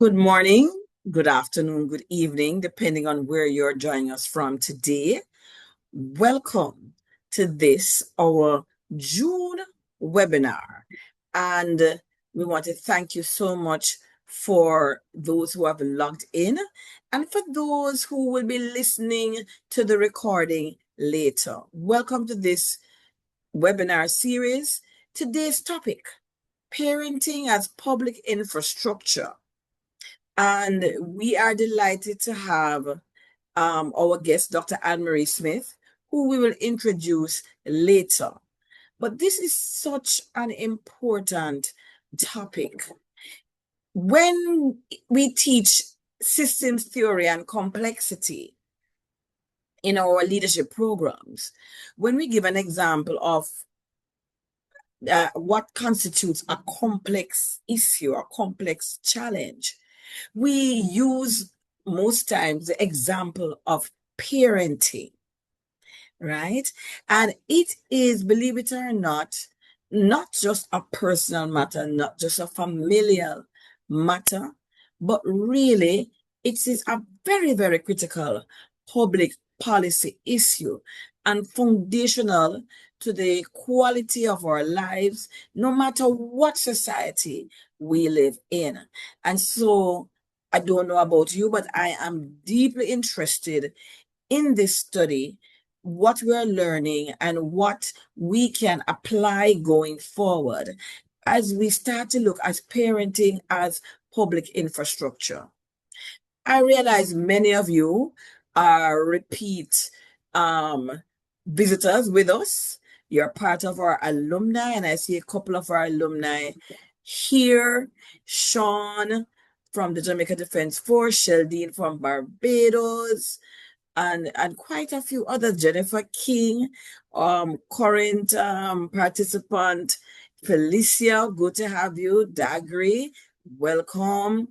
Good morning, good afternoon, good evening, depending on where you're joining us from today. Welcome to this, our June webinar. And we want to thank you so much for those who have logged in and for those who will be listening to the recording later. Welcome to this webinar series. Today's topic, parenting as public infrastructure. And we are delighted to have our guest, Dr. Anne-Marie Smith, who we will introduce later. But this is such an important topic. When we teach systems theory and complexity in our leadership programs, when we give an example of what constitutes a complex issue, a complex challenge, we use most times the example of parenting, right? And it is, believe it or not just a personal matter, not just a familial matter, but really it is a very, very critical public policy issue and foundational to the quality of our lives, no matter what society we live in. And so I don't know about you, but I am deeply interested in this study, what we're learning and what we can apply going forward as we start to look at parenting as public infrastructure. I realize many of you are repeat visitors with us. You're part of our alumni, and I see a couple of our alumni here. Sean from the Jamaica Defense Force, Sheldine from Barbados, and quite a few others. Jennifer King, current participant. Felicia, good to have you. Dagri, welcome.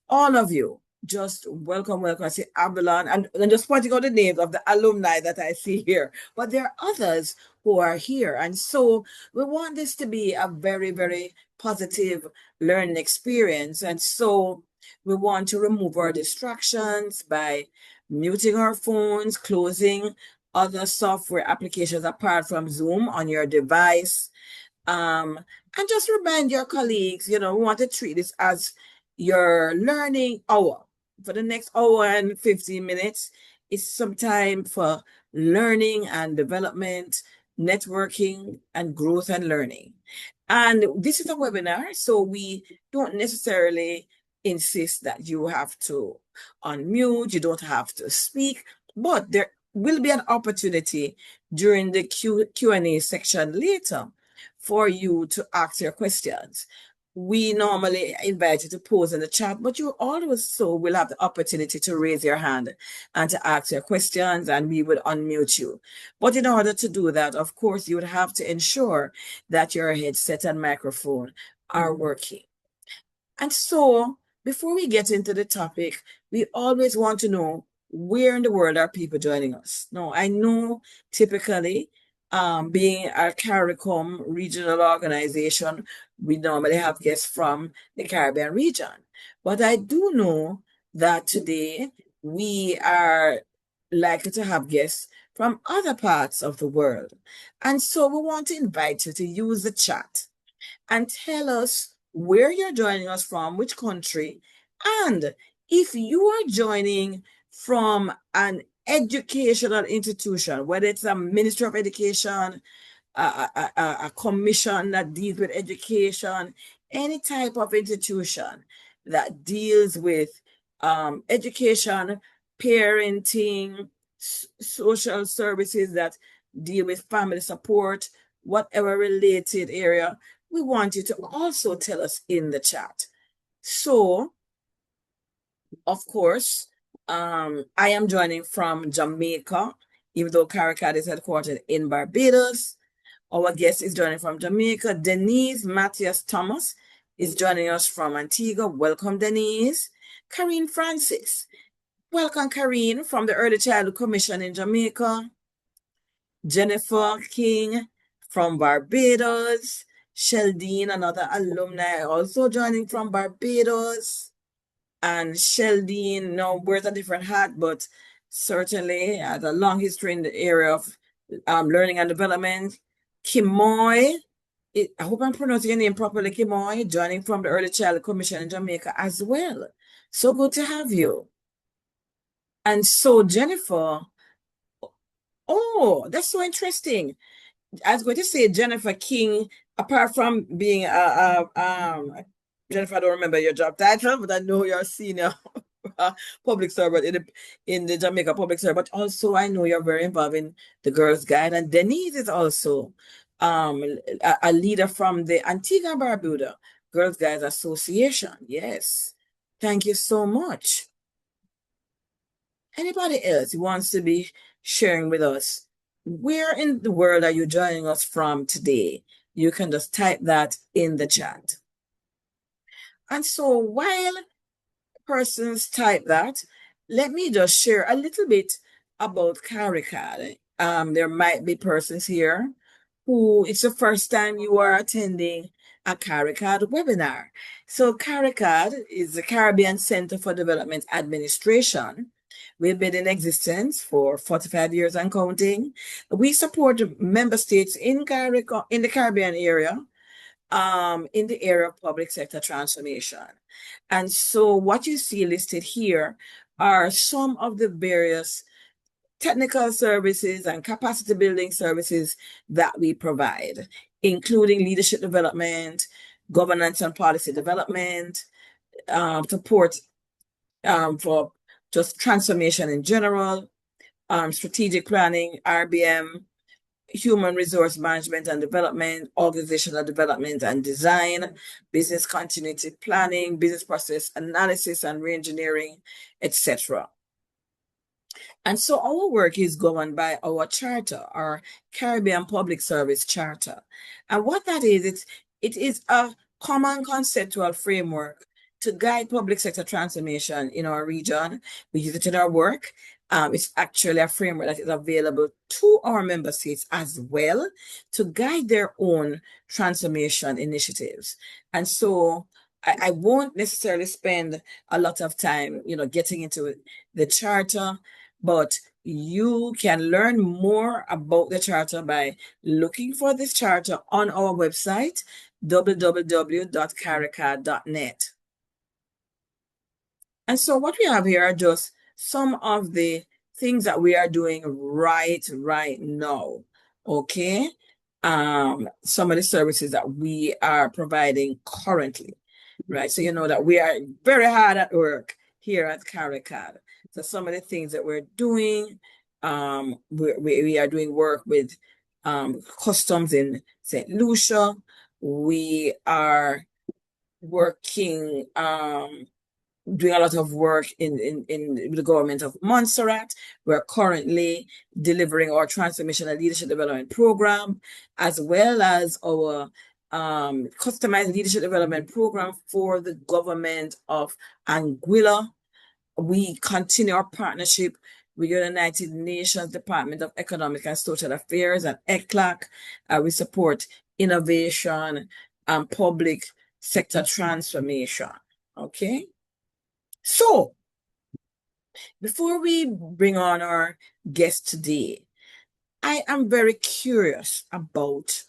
All of you, just welcome, welcome. I see Avalon, and just pointing out the names of the alumni that I see here. But there are others who are here. And so we want this to be a very, very positive learning experience. And so we want to remove our distractions by muting our phones, closing other software applications apart from Zoom on your device. And just remind your colleagues, we want to treat this as your learning hour. For the next hour and 15 minutes, it's some time for learning and development, networking, and growth and learning. And this is a webinar, so we don't necessarily insist that you have to unmute, you don't have to speak, but there will be an opportunity during the Q&A section later for you to ask your questions. We normally invite you to pose in the chat, but you also will have the opportunity to raise your hand and to ask your questions, and we will unmute you. But in order to do that, of course, you would have to ensure that your headset and microphone are working. And so, before we get into the topic, we always want to know where in the world are people joining us. Now, I know typically, being a CARICOM regional organization, we normally have guests from the Caribbean region. But I do know that today we are likely to have guests from other parts of the world. And so we want to invite you to use the chat and tell us where you're joining us from, which country, and if you are joining from an educational institution, whether it's a Ministry of Education, a commission that deals with education, any type of institution that deals with education, parenting, social services that deal with family support, whatever related area, we want you to also tell us in the chat. So, of course, I am joining from Jamaica, even though CARICAD is headquartered in Barbados. Our guest is joining from Jamaica. Denise Matthias Thomas is joining us from Antigua. Welcome, Denise. Karine Francis. Welcome, Karine, from the Early Childhood Commission in Jamaica. Jennifer King from Barbados. Sheldine, another alumni, also joining from Barbados. And Sheldon now wears a different hat, but certainly has a long history in the area of learning and development. Kimoy, I hope I'm pronouncing your name properly, Kimoy, joining from the Early Child Commission in Jamaica as well. So good to have you. And so, Jennifer, oh, that's so interesting. I was going to say Jennifer King, apart from being Jennifer, I don't remember your job title, but I know you're a senior public servant in the Jamaica public servant. But also, I know you're very involved in the Girls Guide, and Denise is also a leader from the Antigua and Barbuda Girls Guides Association. Yes, thank you so much. Anybody else who wants to be sharing with us? Where in the world are you joining us from today? You can just type that in the chat. And so while persons type that, let me just share a little bit about CARICAD. There might be persons here who it's the first time you are attending a CARICAD webinar. So CARICAD is the Caribbean Center for Development Administration. We've been in existence for 45 years and counting. We support member states in the Caribbean area, in the area of public sector transformation. And so what you see listed here are some of the various technical services and capacity building services that we provide, including leadership development, governance and policy development, support for just transformation in general, strategic planning, RBM, human resource management and development, organizational development and design, business continuity planning, business process analysis and reengineering, etc. And so our work is governed by our charter, our Caribbean Public Service Charter. And what that is, it is a common conceptual framework to guide public sector transformation in our region. We use it in our work. It's actually a framework that is available to our member states as well to guide their own transformation initiatives. And so I won't necessarily spend a lot of time, getting into the charter, but you can learn more about the charter by looking for this charter on our website, www.caricad.net. And so what we have here are just some of the things that we are doing right now. Okay. Some of the services that we are providing currently, right? So you know that we are very hard at work here at CARICAD. So some of the things that we're doing, we are doing work with customs in St. Lucia. We are working doing a lot of work in the government of Montserrat. We're currently delivering our transformation and leadership development program, as well as our customized leadership development program for the government of Anguilla. We continue our partnership with the United Nations Department of Economic and Social Affairs and ECLAC. We support innovation and public sector transformation. Okay. So, before we bring on our guest today, I am very curious about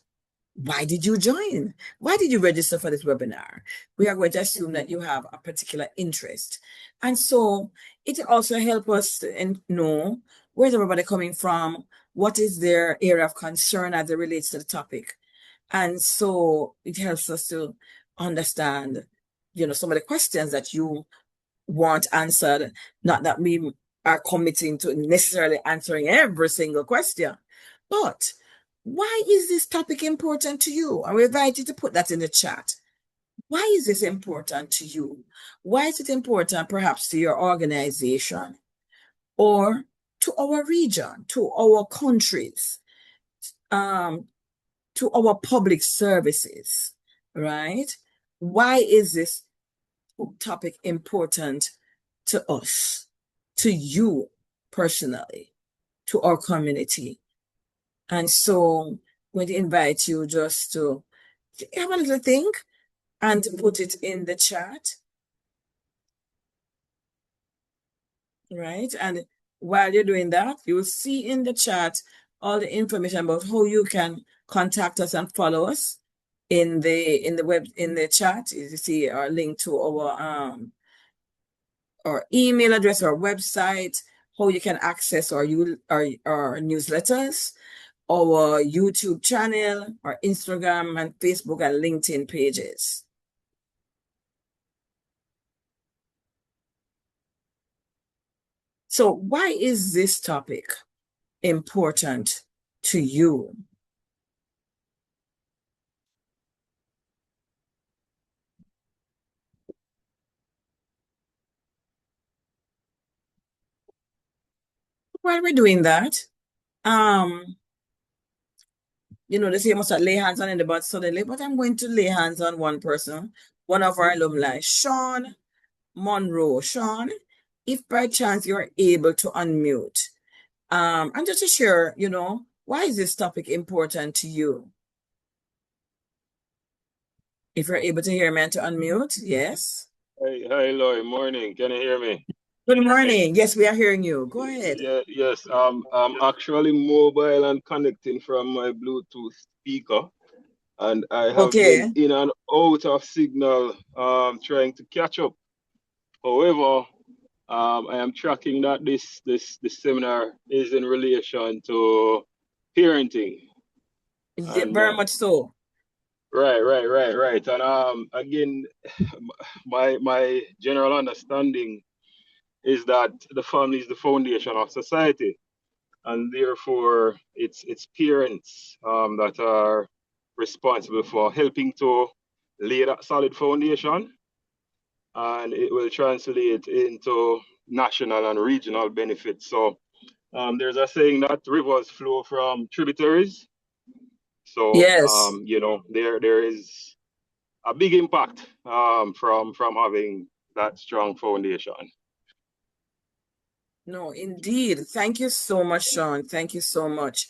why did you join? Why did you register for this webinar? We are going to assume that you have a particular interest. And so it also helps us to know where's everybody coming from, what is their area of concern as it relates to the topic. And so it helps us to understand, some of the questions that you want answered. Not that we are committing to necessarily answering every single question, but why is this topic important to you? I invite you to put that in the chat. Why is this important to you? Why is it important perhaps to your organization or to our region, to our countries, to our public services, right? Why is this topic important to us, to you personally, to our community? And so I'm going to invite you just to have a little think and to put it in the chat. right? And while you're doing that, you will see in the chat all the information about how you can contact us and follow us in the chat. You see our link to our email address, our website, how you can access our newsletters, our YouTube channel, our Instagram and Facebook and LinkedIn pages. So why is this topic important to you? While we're doing that, they say you must lay hands on anybody suddenly, but I'm going to lay hands on one person, one of our alumni, Sean Monroe. Sean, if by chance you're able to unmute, and just to share, why is this topic important to you? If you're able to hear me and to unmute, yes. Hi, Lloyd. Morning. Can you hear me? Good morning. Yes, we are hearing you. Go ahead. Yes. I'm actually mobile and connecting from my Bluetooth speaker, and I have been Okay. in and out of signal, trying to catch up. However, I am tracking that this seminar is in relation to parenting, Yeah, and very much so. right. And again, my general understanding is that the family is the foundation of society, and therefore it's parents that are responsible for helping to lay that solid foundation, and it will translate into national and regional benefits. So there's a saying that rivers flow from tributaries. So Yes. there is a big impact from having that strong foundation. No, indeed. Thank you so much, Sean. Thank you so much.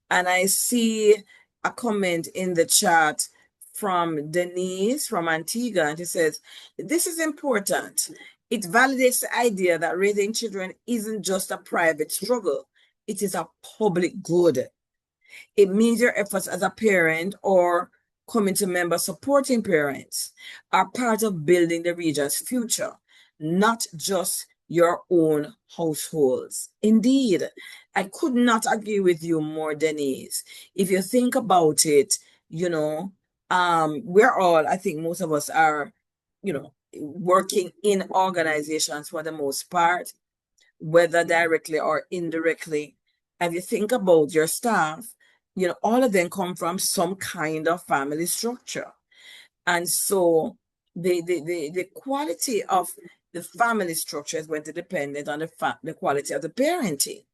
And I see a comment in the chat from Denise from Antigua, and she says, this is important. It validates the idea that raising children isn't just a private struggle, it is a public good. It means your efforts as a parent or community member supporting parents are part of building the region's future, not just your own households. Indeed, I could not agree with you more, Denise. If you think about it, we're all, I think most of us are, working in organizations for the most part, whether directly or indirectly. If you think about your staff, all of them come from some kind of family structure. And so the quality of the family structure is going to depend on the quality of the parenting,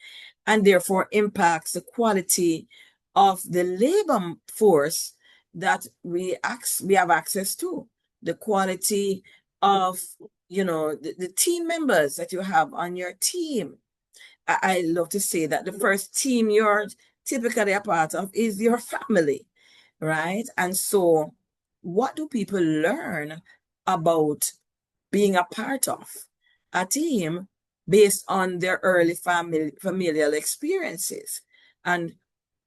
and therefore impacts the quality of the labor force that we have access to, the quality of the team members that you have on your team. I love to say that the first team you're typically a part of is your family, right? And so what do people learn about being a part of a team based on their early familial experiences? And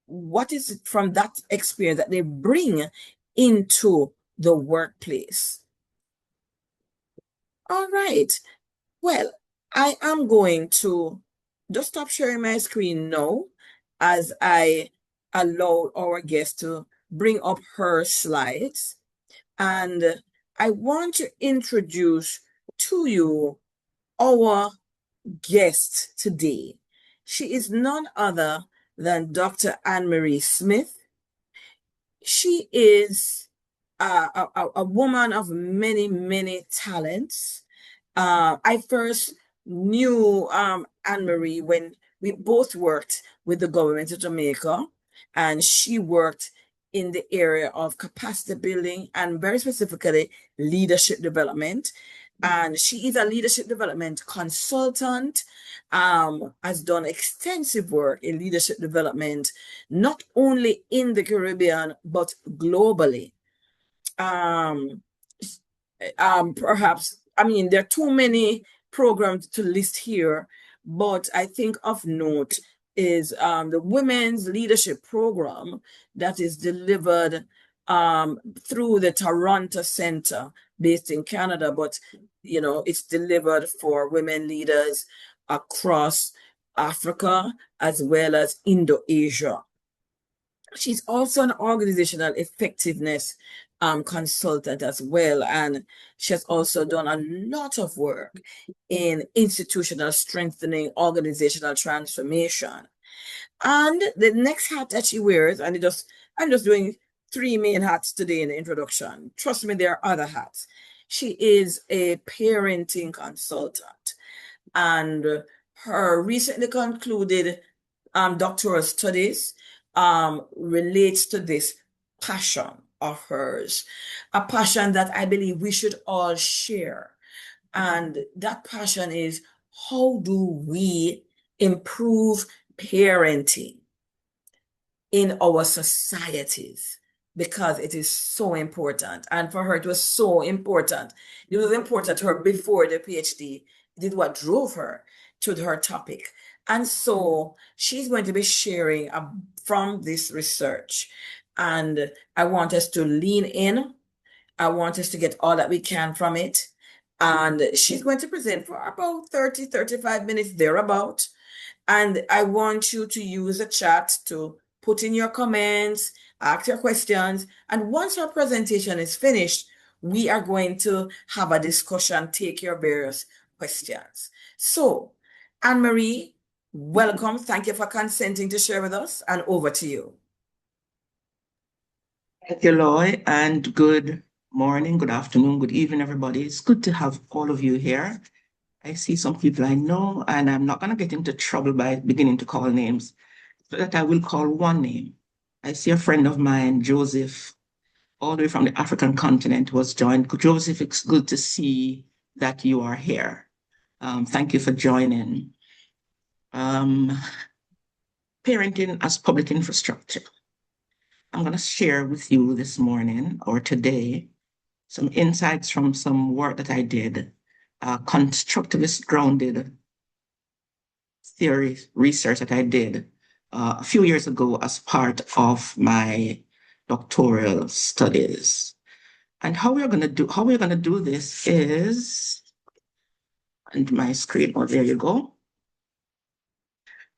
what is it from that experience that they bring into the workplace? All right. Well, I am going to just stop sharing my screen now as I allow our guest to bring up her slides. And I want to introduce to you our guest today. She is none other than Dr. Anne-Marie Smith. She is a woman of many, many talents. I first knew Anne-Marie when we both worked with the government of Jamaica, and she worked in the area of capacity building and very specifically leadership development. And she is a leadership development consultant, has done extensive work in leadership development, not only in the Caribbean, but globally. Perhaps, I mean, there are too many programs to list here, But I think of note is the Women's Leadership Program that is delivered through the Toronto Center based in Canada, but it's delivered for women leaders across Africa as well as Indo-Asia. She's also an organizational effectiveness consultant as well, and she has also done a lot of work in institutional strengthening, organizational transformation. And the next hat that she wears, and I'm just doing three main hats today in the introduction. Trust me, there are other hats. She is a parenting consultant, and her recently concluded doctoral studies relates to this passion of hers, a passion that I believe we should all share. And that passion is, how do we improve parenting in our societies? Because it is so important. And for her, it was so important. It was important to her before the PhD. It is what drove her to her topic. And so she's going to be sharing from this research. And I want us to lean in. I want us to get all that we can from it. And she's going to present for about 30, 35 minutes thereabout. And I want you to use the chat to put in your comments, ask your questions. And once our presentation is finished, we are going to have a discussion, take your various questions. So, Anne-Marie, welcome. Thank you for consenting to share with us, and over to you. Thank you, Loy, and good morning, good afternoon, good evening, everybody. It's good to have all of you here. I see some people I know, and I'm not going to get into trouble by beginning to call names, but I will call one name. I see a friend of mine, Joseph, all the way from the African continent, was joined. Joseph, it's good to see that you are here. Thank you for joining. Parenting as public infrastructure. I'm going to share with you this morning or today some insights from some work that I did, constructivist grounded theory research that I did a few years ago as part of my doctoral studies. And how we're going to do this is, and my screen, oh, there you go.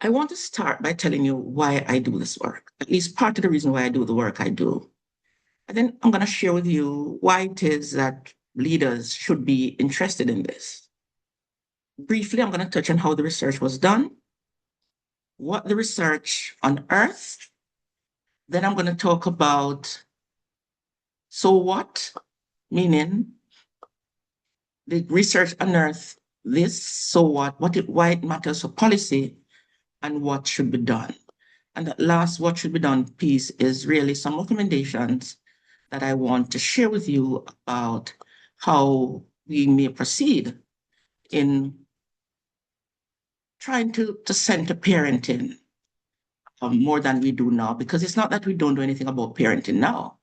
I want to start by telling you why I do this work, at least part of the reason why I do the work I do. And then I'm going to share with you why it is that leaders should be interested in this. Briefly, I'm going to touch on how the research was done, what the research unearthed. Then I'm going to talk about so what, meaning the research unearthed this, so what, why it matters for policy, and what should be done. And that last what should be done piece is really some recommendations that I want to share with you about how we may proceed in trying to center parenting more than we do now, because it's not that we don't do anything about parenting now.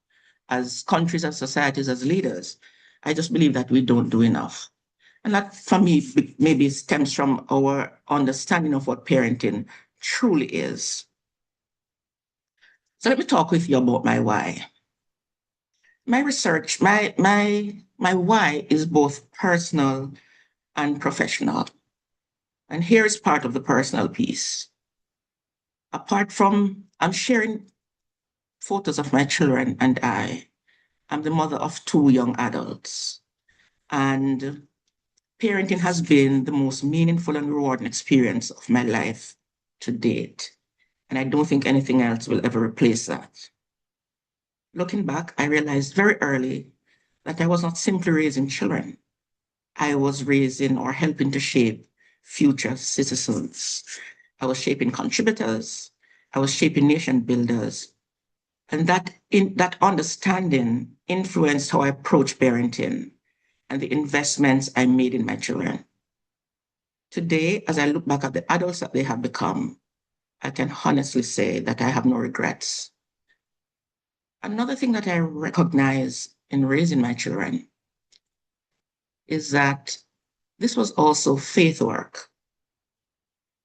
As countries, as societies, as leaders, I just believe that we don't do enough. And that, for me, maybe stems from our understanding of what parenting truly is. So let me talk with you about my why. My research, my why is both personal and professional. And here is part of the personal piece. Apart from, I'm sharing photos of my children and I'm the mother of two young adults. And parenting has been the most meaningful and rewarding experience of my life to date. And I don't think anything else will ever replace that. Looking back, I realized very early that I was not simply raising children. I was raising or helping to shape future citizens. I was shaping contributors. I was shaping nation builders. And that understanding influenced how I approach parenting and the investments I made in my children. Today, as I look back at the adults that they have become, I can honestly say that I have no regrets. Another thing that I recognize in raising my children is that this was also faith work.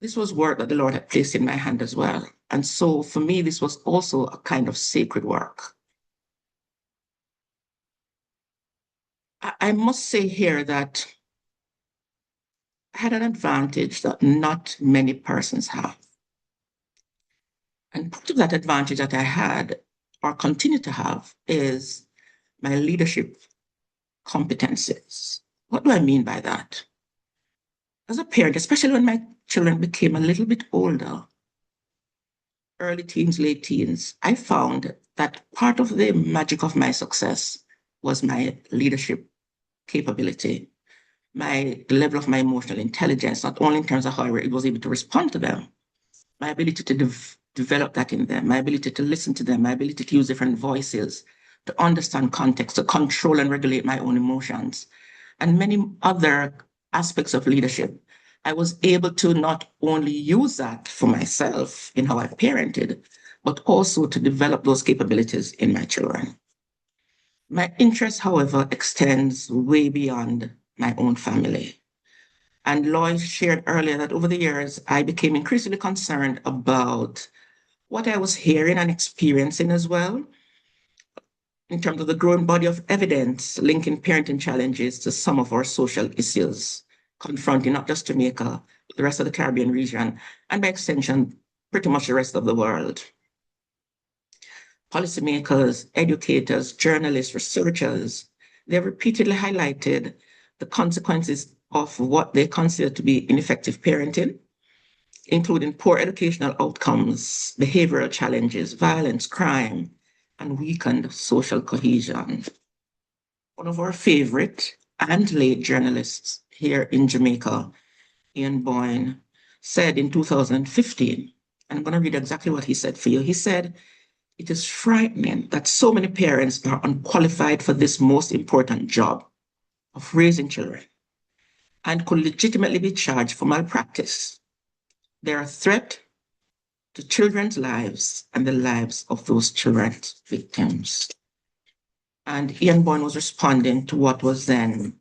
This was work that the Lord had placed in my hand as well. And so for me, this was also a kind of sacred work. I must say here that I had an advantage that not many persons have. And part of that advantage that I had or continue to have is my leadership competencies. What do I mean by that? As a parent, especially when my children became a little bit older, early teens, late teens, I found that part of the magic of my success was my leadership capability, the level of my emotional intelligence, not only in terms of how I was able to respond to them, my ability to develop that in them, my ability to listen to them, my ability to use different voices, to understand context, to control and regulate my own emotions, and many other aspects of leadership. I was able to not only use that for myself in how I parented, but also to develop those capabilities in my children. My interest, however, extends way beyond my own family. And Lois shared earlier that over the years, I became increasingly concerned about what I was hearing and experiencing as well, in terms of the growing body of evidence linking parenting challenges to some of our social issues, confronting not just Jamaica, but the rest of the Caribbean region, and by extension, pretty much the rest of the world. Policymakers, educators, journalists, researchers, they've repeatedly highlighted the consequences of what they consider to be ineffective parenting, including poor educational outcomes, behavioral challenges, violence, crime, and weakened social cohesion. One of our favorite and late journalists here in Jamaica, Ian Boyne, said in 2015, I'm going to read exactly what he said for you. He said, "It is frightening that so many parents are unqualified for this most important job of raising children and could legitimately be charged for malpractice. They're a threat to children's lives and the lives of those children's victims." And Ian Boyne was responding to what was then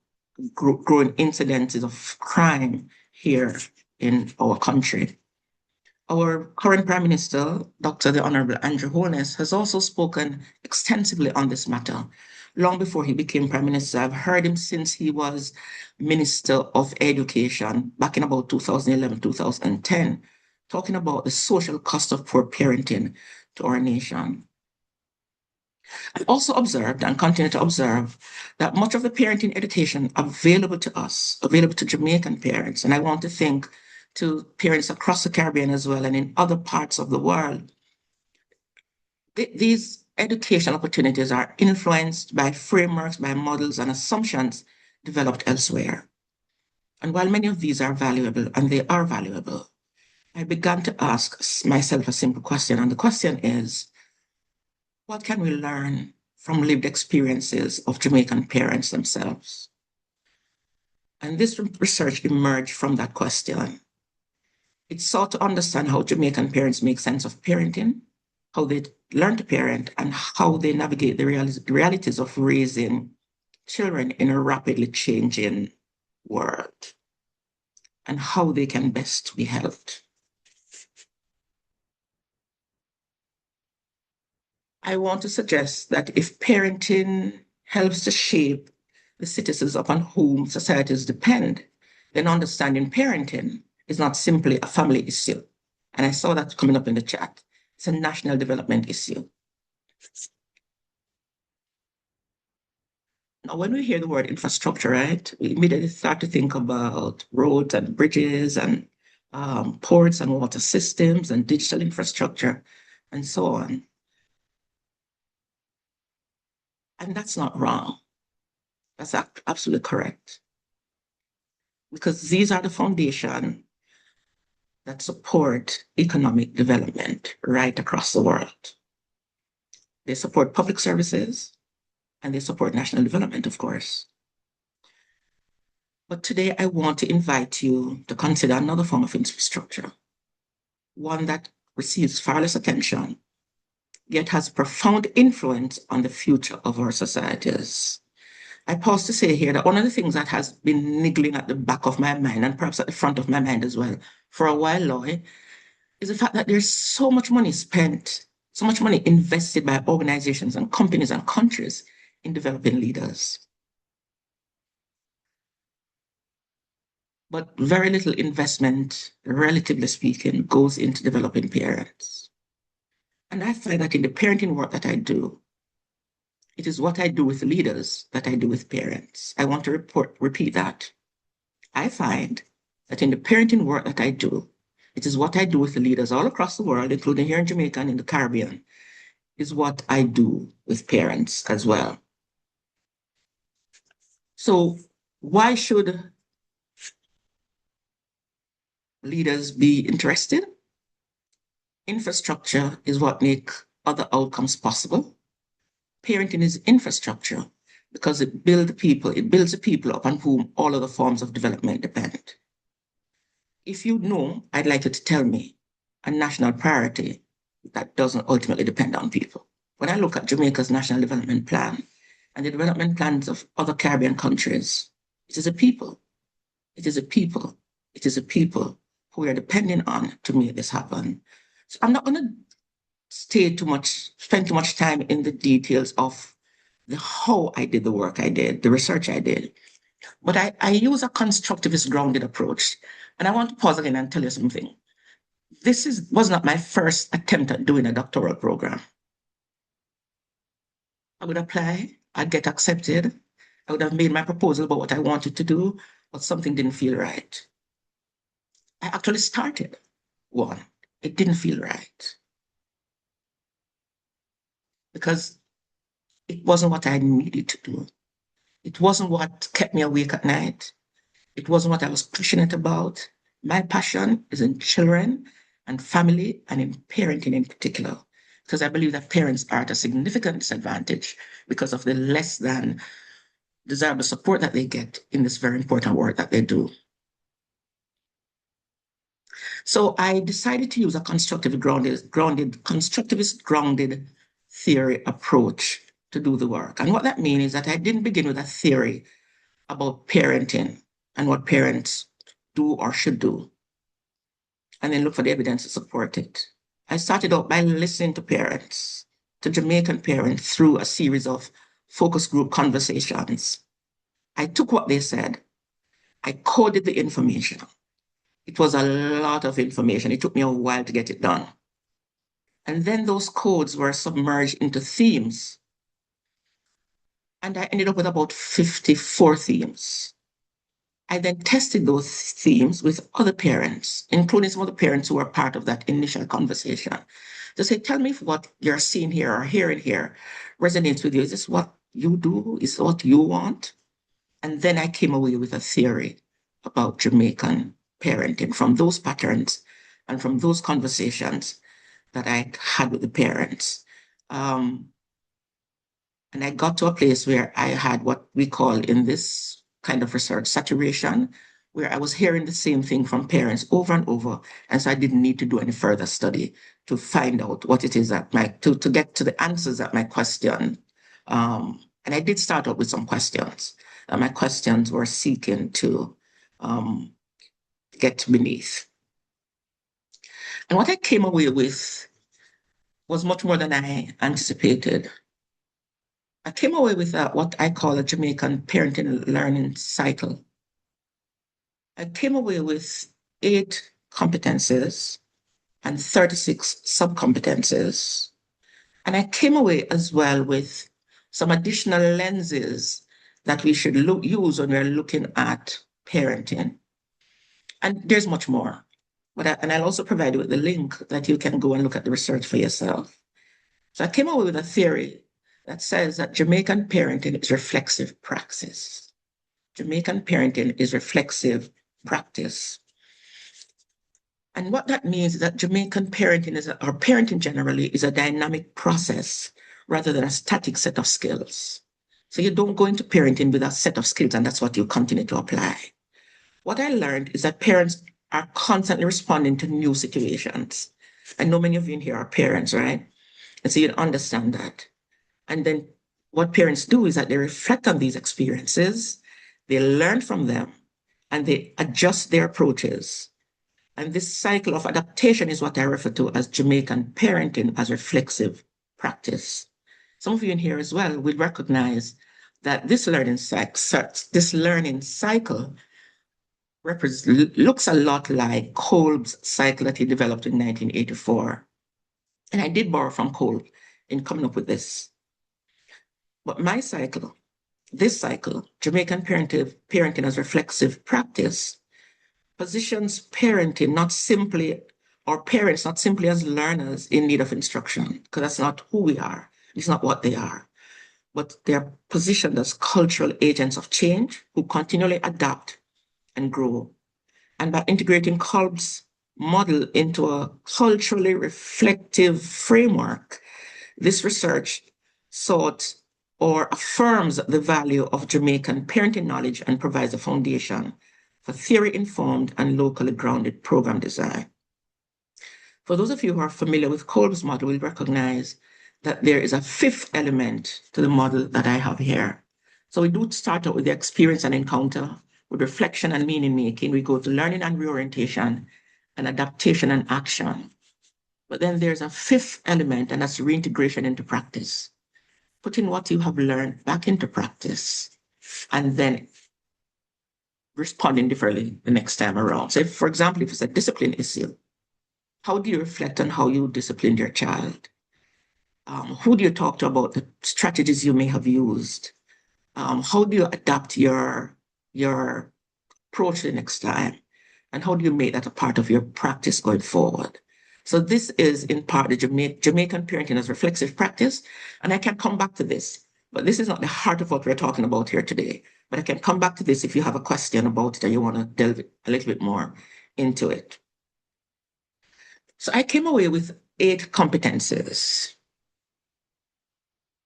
growing incidences of crime here in our country. Our current Prime Minister, Dr. the Honorable Andrew Holness, has also spoken extensively on this matter. Long before he became Prime Minister, I've heard him since he was Minister of Education back in about 2011, 2010, talking about the social cost of poor parenting to our nation. I also observed and continue to observe that much of the parenting education available to us, available to Jamaican parents, and I want to think to parents across the Caribbean as well and in other parts of the world, these education opportunities are influenced by frameworks, by models and assumptions developed elsewhere. And while many of these are valuable, and they are valuable, I began to ask myself a simple question, and the question is, what can we learn from lived experiences of Jamaican parents themselves? And this research emerged from that question. It sought to understand how Jamaican parents make sense of parenting, how they learn to parent, and how they navigate the realities of raising children in a rapidly changing world, and how they can best be helped. I want to suggest that if parenting helps to shape the citizens upon whom societies depend, then understanding parenting is not simply a family issue. And I saw that coming up in the chat. It's a national development issue. Now, when we hear the word infrastructure, right, we immediately start to think about roads and bridges and ports and water systems and digital infrastructure and so on. And that's not wrong. That's absolutely correct. Because these are the foundation that support economic development right across the world. They support public services and they support national development, of course. But today I want to invite you to consider another form of infrastructure, one that receives far less attention, yet has profound influence on the future of our societies. I pause to say here that one of the things that has been niggling at the back of my mind, and perhaps at the front of my mind as well, for a while now, is the fact that there's so much money spent, so much money invested by organizations and companies and countries in developing leaders. But very little investment, relatively speaking, goes into developing parents. And I find that in the parenting work that I do, it is what I do with leaders that I do with parents. I want to repeat that. I find that in the parenting work that I do, it is what I do with the leaders all across the world, including here in Jamaica and in the Caribbean, is what I do with parents as well. So why should leaders be interested? Infrastructure is what makes other outcomes possible. Parenting is infrastructure because it builds the people upon whom all other forms of development depend. If you know, I'd like you to tell me a national priority that doesn't ultimately depend on people. When I look at Jamaica's National Development Plan and the development plans of other Caribbean countries, it is a people. It is a people. It is a people who we are depending on to make this happen. So I'm not going to spend too much time in the details of how I did the work I did, the research I did. But I use a constructivist grounded approach. And I want to pause again and tell you something. This was not my first attempt at doing a doctoral program. I would apply, I'd get accepted. I would have made my proposal about what I wanted to do, but something didn't feel right. I actually started one. It didn't feel right because it wasn't what I needed to do. It wasn't what kept me awake at night. It wasn't what I was passionate about. My passion is in children and family and in parenting in particular, because I believe that parents are at a significant disadvantage because of the less than desirable support that they get in this very important work that they do. So I decided to use a constructivist grounded theory approach to do the work. And what that means is that I didn't begin with a theory about parenting and what parents do or should do, and then look for the evidence to support it. I started out by listening to parents, to Jamaican parents, through a series of focus group conversations. I took what they said, I coded the information. It was a lot of information. It took me a while to get it done. And then those codes were submerged into themes. And I ended up with about 54 themes. I then tested those themes with other parents, including some of the parents who were part of that initial conversation, to say, tell me if what you're seeing here or hearing here resonates with you. Is this what you do? Is this what you want? And then I came away with a theory about Jamaican parenting from those patterns and from those conversations that I had with the parents. And I got to a place where I had what we call in this kind of research saturation, where I was hearing the same thing from parents over and over. And so I didn't need to do any further study to find out what it is that to get to the answers that my question. And I did start out with some questions. My questions were seeking to get beneath. And what I came away with was much more than I anticipated. I came away with what I call a Jamaican parenting learning cycle. I came away with 8 competencies and 36 subcompetencies. And I came away as well with some additional lenses that we should use when we're looking at parenting. And there's much more. And I'll also provide you with the link that you can go and look at the research for yourself. So I came away with a theory that says that Jamaican parenting is reflexive praxis. Jamaican parenting is reflexive practice. And what that means is that Jamaican parenting or parenting generally is a dynamic process rather than a static set of skills. So you don't go into parenting with a set of skills and that's what you continue to apply. What I learned is that parents are constantly responding to new situations. I know many of you in here are parents, right? And so you understand that. And then what parents do is that they reflect on these experiences, they learn from them, and they adjust their approaches. And this cycle of adaptation is what I refer to as Jamaican parenting as reflexive practice. Some of you in here as well will recognize that this learning cycle looks a lot like Kolb's cycle that he developed in 1984. And I did borrow from Kolb in coming up with this. But my cycle, this cycle, Jamaican parenting as reflexive practice, positions parenting not simply, or parents not simply as learners in need of instruction, because that's not who we are. It's not what they are. But they're positioned as cultural agents of change who continually adapt and grow. And by integrating Kolb's model into a culturally reflective framework, this research sought or affirms the value of Jamaican parenting knowledge and provides a foundation for theory-informed and locally grounded program design. For those of you who are familiar with Kolb's model, will recognize that there is a fifth element to the model that I have here. So we do start out with the experience and encounter, with reflection and meaning making. We go to learning and reorientation, and adaptation and action. But then there's a fifth element, and that's reintegration into practice. Putting what you have learned back into practice, and then responding differently the next time around. So, for example, if it's a discipline issue, how do you reflect on how you disciplined your child? Who do you talk to about the strategies you may have used? How do you adapt your approach the next time? And how do you make that a part of your practice going forward? So this is in part the Jamaican parenting as reflexive practice. And I can come back to this, but this is not the heart of what we're talking about here today. But I can come back to this if you have a question about it or you want to delve a little bit more into it. So I came away with 8 competencies.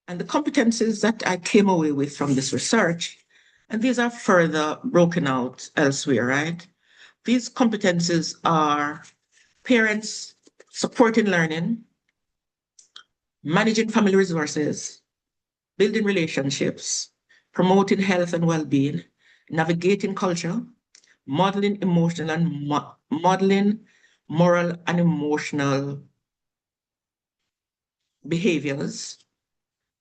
And the competencies that I came away with from this research, and these are further broken out elsewhere, right? These competencies are parents supporting learning, managing family resources, building relationships, promoting health and well-being, navigating culture, modeling modeling moral and emotional behaviors,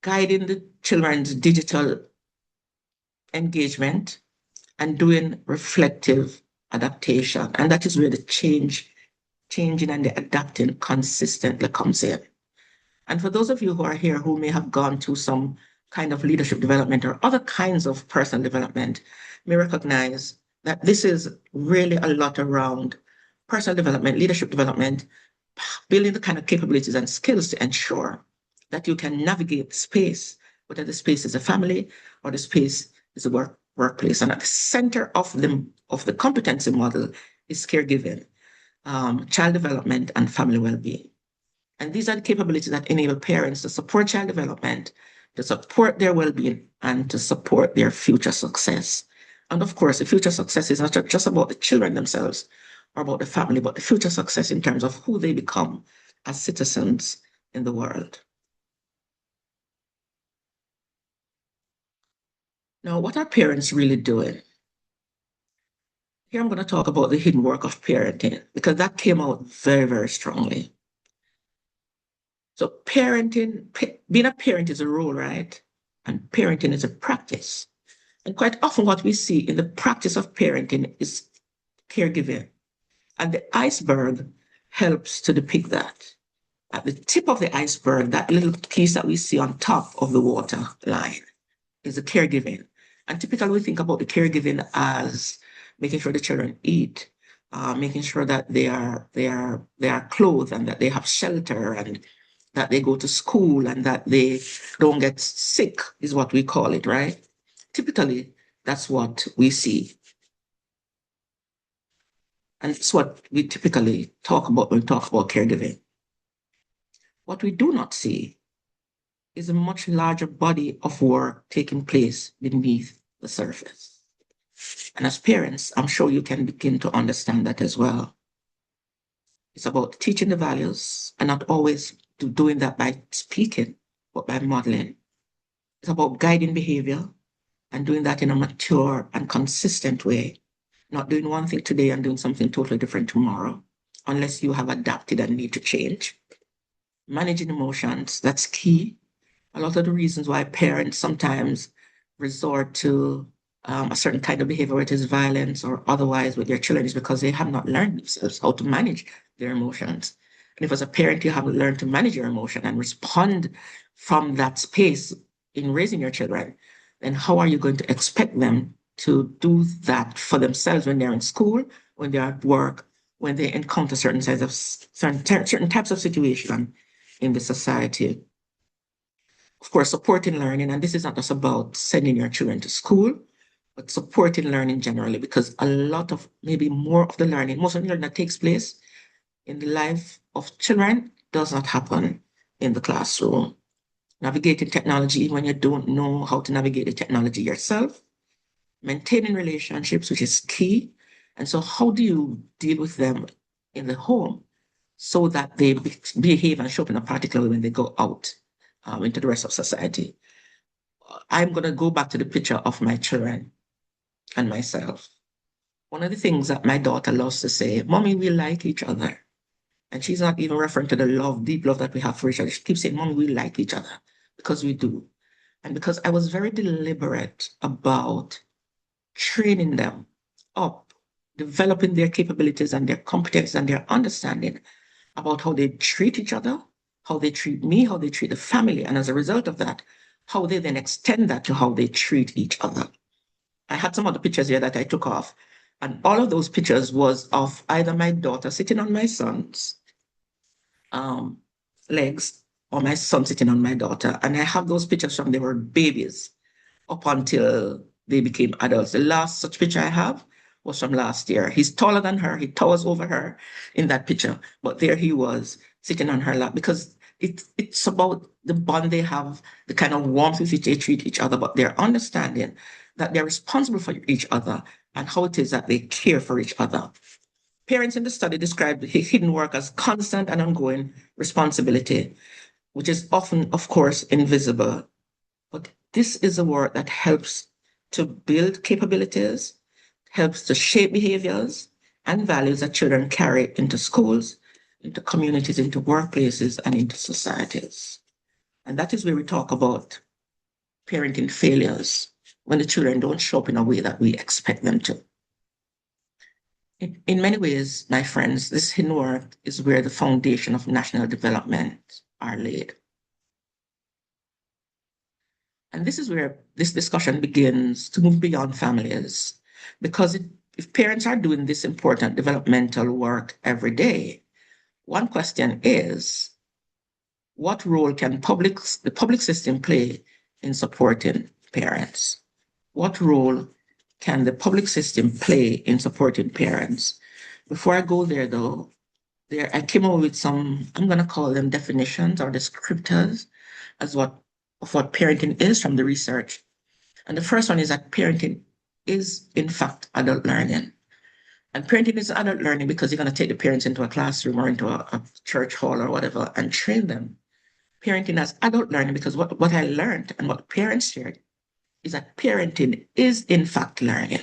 guiding the children's digital engagement, and doing reflective adaptation. And that is where the changing and the adapting consistently comes in. And for those of you who are here who may have gone through some kind of leadership development or other kinds of personal development, may recognize that this is really a lot around personal development, leadership development, building the kind of capabilities and skills to ensure that you can navigate the space, whether the space is a family or the space is a workplace. And at the center of the competency model is caregiving, child development, and family well-being. And these are the capabilities that enable parents to support child development, to support their well-being, and to support their future success. And of course, the future success is not just about the children themselves or about the family, but the future success in terms of who they become as citizens in the world. Now, what are parents really doing? Here I'm going to talk about the hidden work of parenting, because that came out very, very strongly. So parenting, being a parent is a role, right? And parenting is a practice. And quite often what we see in the practice of parenting is caregiving. And the iceberg helps to depict that. At the tip of the iceberg, that little piece that we see on top of the water line is the caregiving. And typically we think about the caregiving as making sure the children eat, making sure that they are clothed and that they have shelter and that they go to school and that they don't get sick is what we call it, right? Typically, that's what we see. And it's what we typically talk about when we talk about caregiving. What we do not see is a much larger body of work taking place beneath the surface. And as parents, I'm sure you can begin to understand that as well. It's about teaching the values and not always doing that by speaking, but by modeling. It's about guiding behavior and doing that in a mature and consistent way, not doing one thing today and doing something totally different tomorrow, unless you have adapted and need to change. Managing emotions, that's key. A lot of the reasons why parents sometimes resort to a certain kind of behavior, whether it is violence or otherwise with their children, is because they have not learned themselves how to manage their emotions. And if as a parent you haven't learned to manage your emotion and respond from that space in raising your children, then how are you going to expect them to do that for themselves when they're in school, when they're at work, when they encounter certain types of situation in the society? Of course, supporting learning, and this is not just about sending your children to school, but supporting learning generally, because a lot of, maybe more of the learning, most of the learning that takes place in the life of children does not happen in the classroom. Navigating technology, even when you don't know how to navigate the technology yourself, maintaining relationships, which is key. And so how do you deal with them in the home so that they behave and show up in a particular way when they go out into the rest of society? I'm going to go back to the picture of my children and myself. One of the things that my daughter loves to say, Mommy, we like each other. And she's not even referring to the love, deep love that we have for each other. She keeps saying, Mommy, we like each other, because we do. And because I was very deliberate about training them up, developing their capabilities and their competence and their understanding about how they treat each other, how they treat me, how they treat the family. And as a result of that, how they then extend that to how they treat each other. I had some other pictures here that I took off, and all of those pictures was of either my daughter sitting on my son's um, legs or my son sitting on my daughter. And I have those pictures from they were babies up until they became adults. The last such picture I have was from last year. He's taller than her. He towers over her in that picture. But there he was sitting on her lap, because it's about the bond they have, the kind of warmth with which they treat each other, but their understanding that they're responsible for each other and how it is that they care for each other. Parents in the study described hidden work as constant and ongoing responsibility, which is often, of course, invisible. But this is a work that helps to build capabilities, helps to shape behaviors and values that children carry into schools, into communities, into workplaces, and into societies. And that is where we talk about parenting failures, when the children don't show up in a way that we expect them to. In many ways, my friends, this hidden work is where the foundation of national development are laid. And this is where this discussion begins to move beyond families, because if parents are doing this important developmental work every day, one question is, what role can the public system play in supporting parents? What role can the public system play in supporting parents? Before I go there, though, I came up with some, I'm going to call them definitions or descriptors of what parenting is from the research. And the first one is that parenting is, in fact, adult learning. And parenting is adult learning because you're going to take the parents into a classroom or into a church hall or whatever and train them. Parenting as adult learning because what I learned and what parents shared is that parenting is, in fact, learning.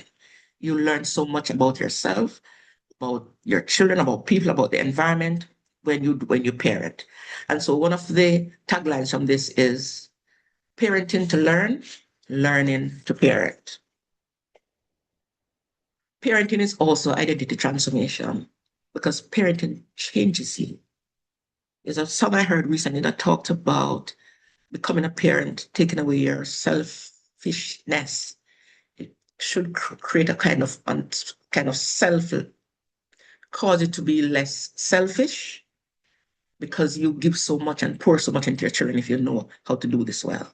You learn so much about yourself, about your children, about people, about the environment when you parent. And so one of the taglines from this is parenting to learn, learning to parent. Parenting is also identity transformation because parenting changes you. There's a song I heard recently that talked about becoming a parent, taking away your selfishness. It should create a kind of self, cause it to be less selfish, because you give so much and pour so much into your children if you know how to do this well.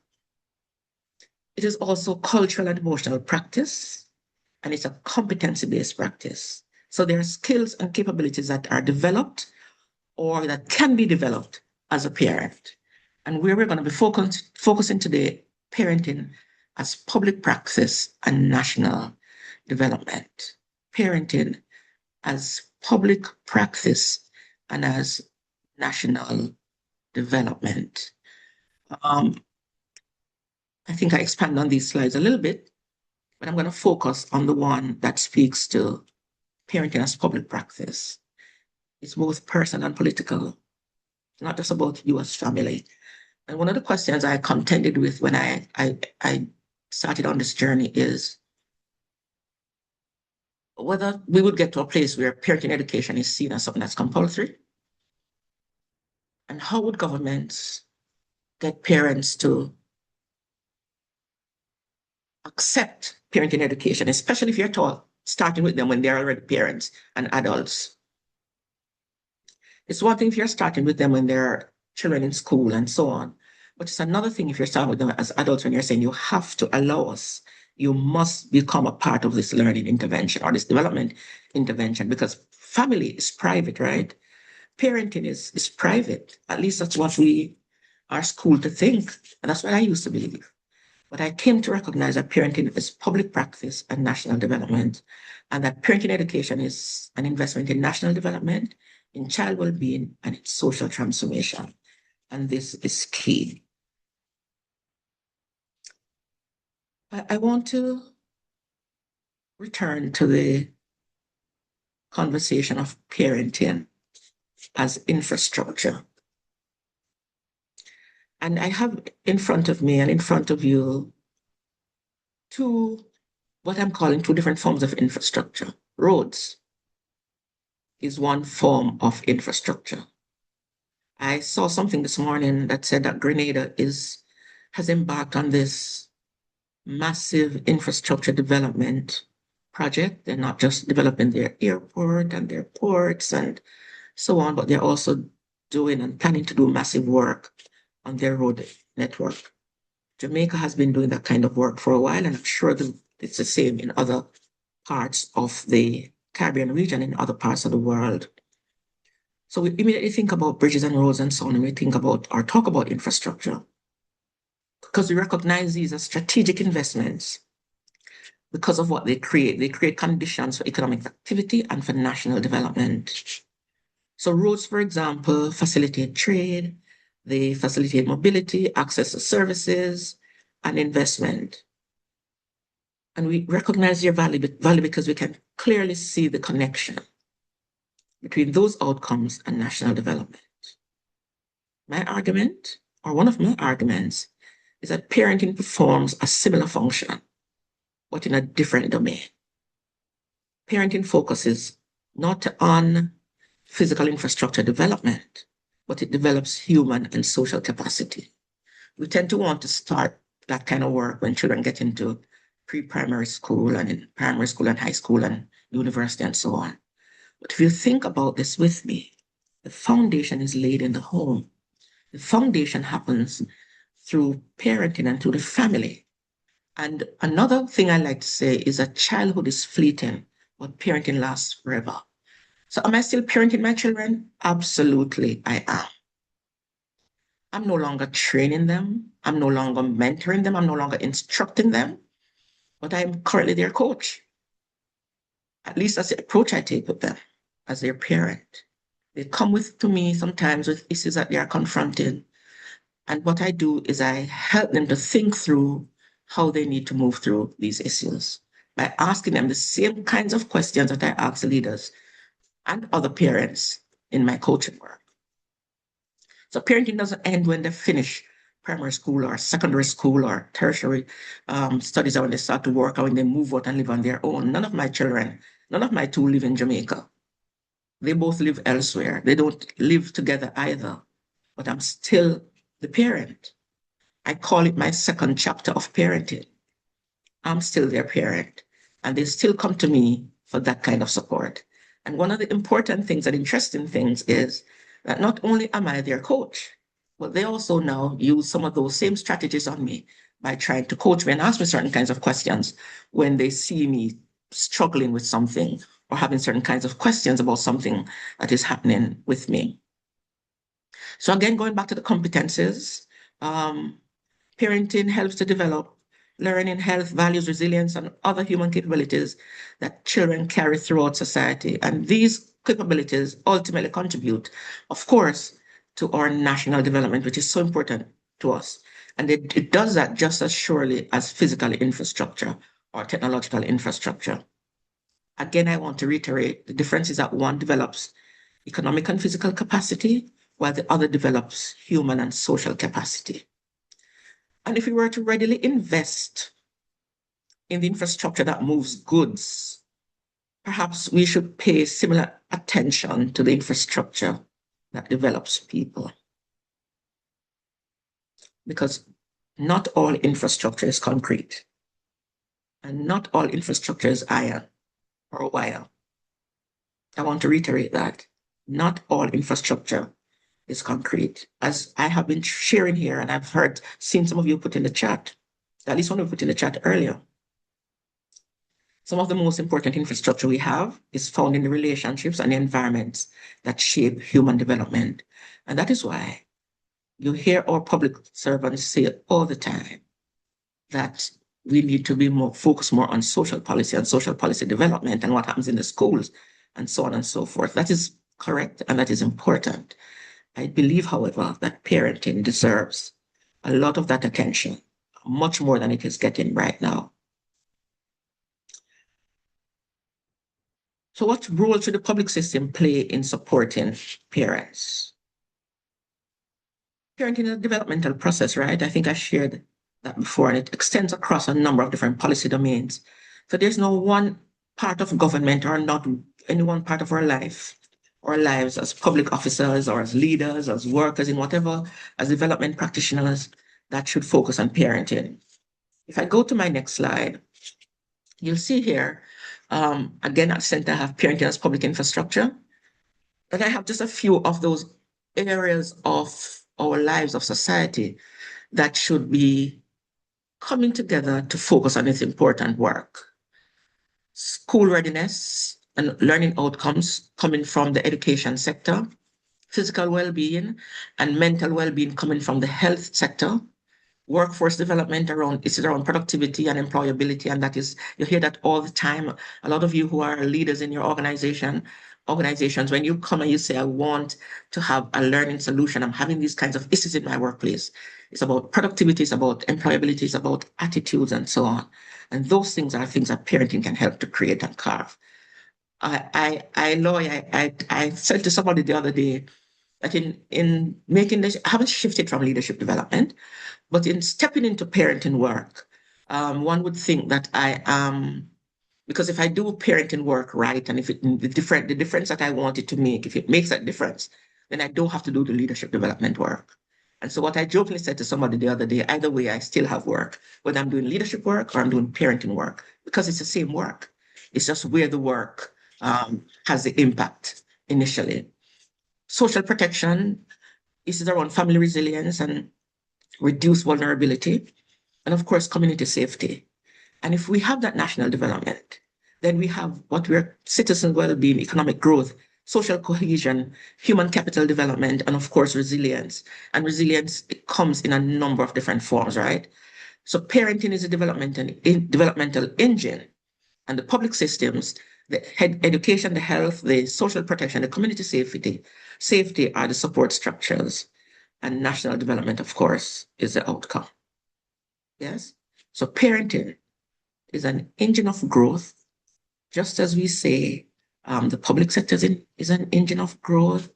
It is also cultural and emotional practice, and it's a competency-based practice. So there are skills and capabilities that are developed or that can be developed as a parent. And where we're going to be focusing today, parenting as public practice and national development. Parenting as public practice and as national development. Um, I think I expand on these slides a little bit, but I'm going to focus on the one that speaks to parenting as public practice. It's both personal and political, not just about you as family. And one of the questions I contended with when I started on this journey is whether we would get to a place where parenting education is seen as something that's compulsory. And how would governments get parents to accept parenting education, especially if you're taught, starting with them when they're already parents and adults. It's one thing if you're starting with them when they're children in school and so on, but it's another thing if you're starting with them as adults when you're saying you have to allow us, you must become a part of this learning intervention or this development intervention, because family is private, right? Parenting is private. At least that's what we are schooled to think. And that's what I used to believe. But I came to recognize that parenting is public practice and national development, and that parenting education is an investment in national development, in child well-being, and in social transformation. And this is key. I want to return to the conversation of parenting as infrastructure. And I have in front of me and in front of you what I'm calling two different forms of infrastructure. Roads is one form of infrastructure. I saw something this morning that said that Grenada has embarked on this massive infrastructure development project. They're not just developing their airport and their ports and so on, but they're also doing and planning to do massive work on their road network. Jamaica has been doing that kind of work for a while, and I'm sure it's the same in other parts of the Caribbean region, in other parts of the world. So we immediately think about bridges and roads and so on, and we think about or talk about infrastructure because we recognize these as strategic investments because of what they create. They create conditions for economic activity and for national development. So roads, for example, facilitate trade, they facilitate mobility, access to services, and investment. And we recognize their value because we can clearly see the connection between those outcomes and national development. My argument, or one of my arguments, is that parenting performs a similar function, but in a different domain. Parenting focuses not on physical infrastructure development, but it develops human and social capacity. We tend to want to start that kind of work when children get into pre-primary school and in primary school and high school and university and so on. But if you think about this with me, the foundation is laid in the home. The foundation happens through parenting and through the family. And another thing I like to say is that childhood is fleeting, but parenting lasts forever. So am I still parenting my children? Absolutely, I am. I'm no longer training them. I'm no longer mentoring them. I'm no longer instructing them, but I'm currently their coach. At least that's the approach I take with them as their parent. They come to me sometimes with issues that they are confronting. And what I do is I help them to think through how they need to move through these issues by asking them the same kinds of questions that I ask leaders and other parents in my coaching work. So parenting doesn't end when they finish primary school or secondary school or tertiary studies, or when they start to work or when they move out and live on their own. None of my two live in Jamaica. They both live elsewhere. They don't live together either, but I'm still the parent. I call it my second chapter of parenting. I'm still their parent, and they still come to me for that kind of support. And one of the important things and interesting things is that not only am I their coach, but they also now use some of those same strategies on me by trying to coach me and ask me certain kinds of questions when they see me struggling with something or having certain kinds of questions about something that is happening with me. So again, going back to the competencies, parenting helps to develop learning, health, values, resilience, and other human capabilities that children carry throughout society. And these capabilities ultimately contribute, of course, to our national development, which is so important to us. And it does that just as surely as physical infrastructure or technological infrastructure. Again, I want to reiterate the difference is that one develops economic and physical capacity, while the other develops human and social capacity. And if we were to readily invest in the infrastructure that moves goods, perhaps we should pay similar attention to the infrastructure that develops people. Because not all infrastructure is concrete, and not all infrastructure is iron or wire. I want to reiterate that. Not all infrastructure is concrete. As I have been sharing here, and I've seen some of you put in the chat, at least one of you put in the chat earlier. Some of the most important infrastructure we have is found in the relationships and the environments that shape human development. And that is why you hear our public servants say all the time that we need to be focused more on social policy and social policy development and what happens in the schools and so on and so forth. That is correct and that is important. I believe, however, that parenting deserves a lot of that attention, much more than it is getting right now. So what role should the public system play in supporting parents? Parenting is a developmental process, right? I think I shared that before, and it extends across a number of different policy domains. So there's no one part of government or not any one part of our life or lives as public officers or as leaders, as workers in whatever, as development practitioners that should focus on parenting. If I go to my next slide, you'll see here, again, at center, I have parenting as public infrastructure. And I have just a few of those areas of our lives of society that should be coming together to focus on this important work. School readiness and learning outcomes coming from the education sector, physical well-being and mental well-being coming from the health sector, workforce development around productivity and employability. And that is, you hear that all the time. A lot of you who are leaders in your organizations, when you come and you say, I want to have a learning solution, I'm having these kinds of issues in my workplace. It's about productivity, it's about employability, it's about attitudes and so on. And those things are things that parenting can help to create and carve. I said to somebody the other day that in making this, I haven't shifted from leadership development, but in stepping into parenting work, one would think that I am, because if I do parenting work right, and if the difference that I want it to make, if it makes that difference, then I don't have to do the leadership development work. And so what I jokingly said to somebody the other day, either way, I still have work, whether I'm doing leadership work or I'm doing parenting work, because it's the same work. It's just where the work has the impact initially. Social protection is around family resilience and reduce vulnerability, and of course, community safety. And if we have that national development, then we have what we're citizen well-being, economic growth, social cohesion, human capital development, and of course, resilience. And resilience, it comes in a number of different forms, right? So parenting is a developmental engine, and the public systems, the education, the health, the social protection, the community safety are the support structures. And national development, of course, is the outcome. Yes? So parenting is an engine of growth, just as we say the public sector is an engine of growth,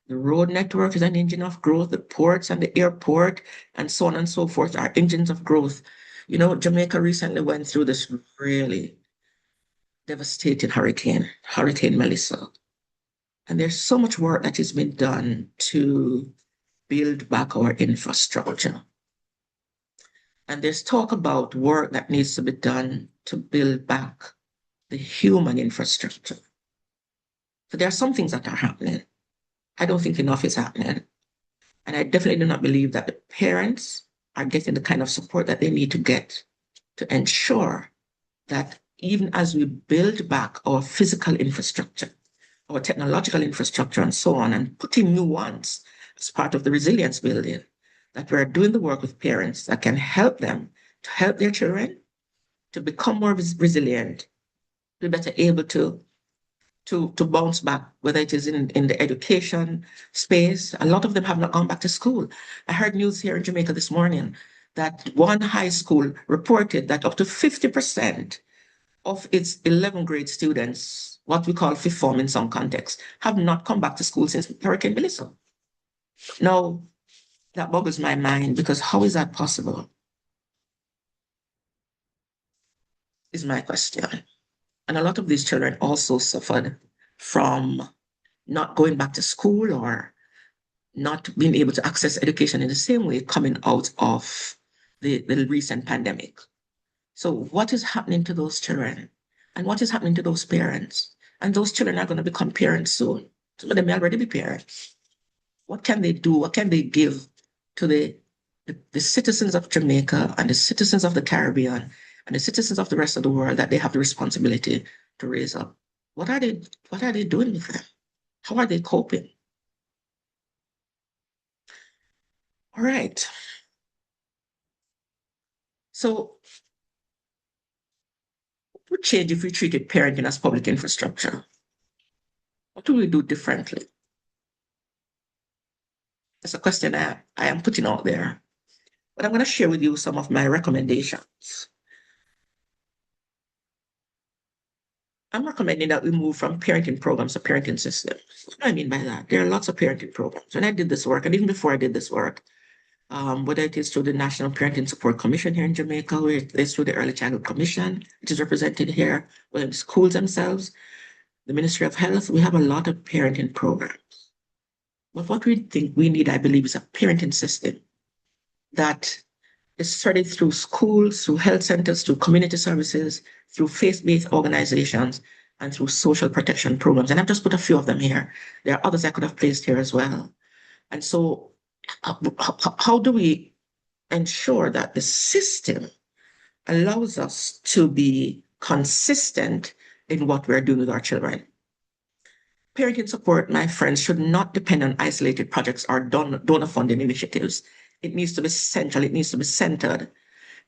the road network is an engine of growth, the ports and the airport, and so on and so forth are engines of growth. You know, Jamaica recently went through this really devastating hurricane, Hurricane Melissa. And there's so much work that has been done to build back our infrastructure. And there's talk about work that needs to be done to build back the human infrastructure. So there are some things that are happening. I don't think enough is happening. And I definitely do not believe that the parents are getting the kind of support that they need to get to ensure that even as we build back our physical infrastructure, our technological infrastructure and so on, and put in new ones as part of the resilience building, that we're doing the work with parents that can help them to help their children to become more resilient, to be better able to bounce back, whether it is in the education space. A lot of them have not gone back to school. I heard news here in Jamaica this morning that one high school reported that up to 50% of its 11th grade students, what we call fifth form in some contexts, have not come back to school since Hurricane Melissa. Now, that boggles my mind, because how is that possible? Is my question. And a lot of these children also suffered from not going back to school or not being able to access education in the same way coming out of the recent pandemic. So what is happening to those children? And what is happening to those parents? And those children are going to become parents soon. Some of them may already be parents. What can they do? What can they give to the citizens of Jamaica and the citizens of the Caribbean and the citizens of the rest of the world that they have the responsibility to raise up? What are they doing with them? How are they coping? All right. So what would change if we treated parenting as public infrastructure? What do we do differently? That's a question I am putting out there. But I'm going to share with you some of my recommendations. I'm recommending that we move from parenting programs to parenting systems. What do I mean by that? There are lots of parenting programs. When I did this work, and even before I did this work, whether it is through the National Parenting Support Commission here in Jamaica, or it is through the Early Childhood Commission, which is represented here, whether the schools themselves, the Ministry of Health, we have a lot of parenting programs. But what we think we need, I believe, is a parenting system that is studied through schools, through health centers, through community services, through faith-based organizations, and through social protection programs. And I've just put a few of them here. There are others I could have placed here as well. And so how do we ensure that the system allows us to be consistent in what we're doing with our children? Parenting support, my friends, should not depend on isolated projects or donor funding initiatives. It needs to be central, it needs to be centered,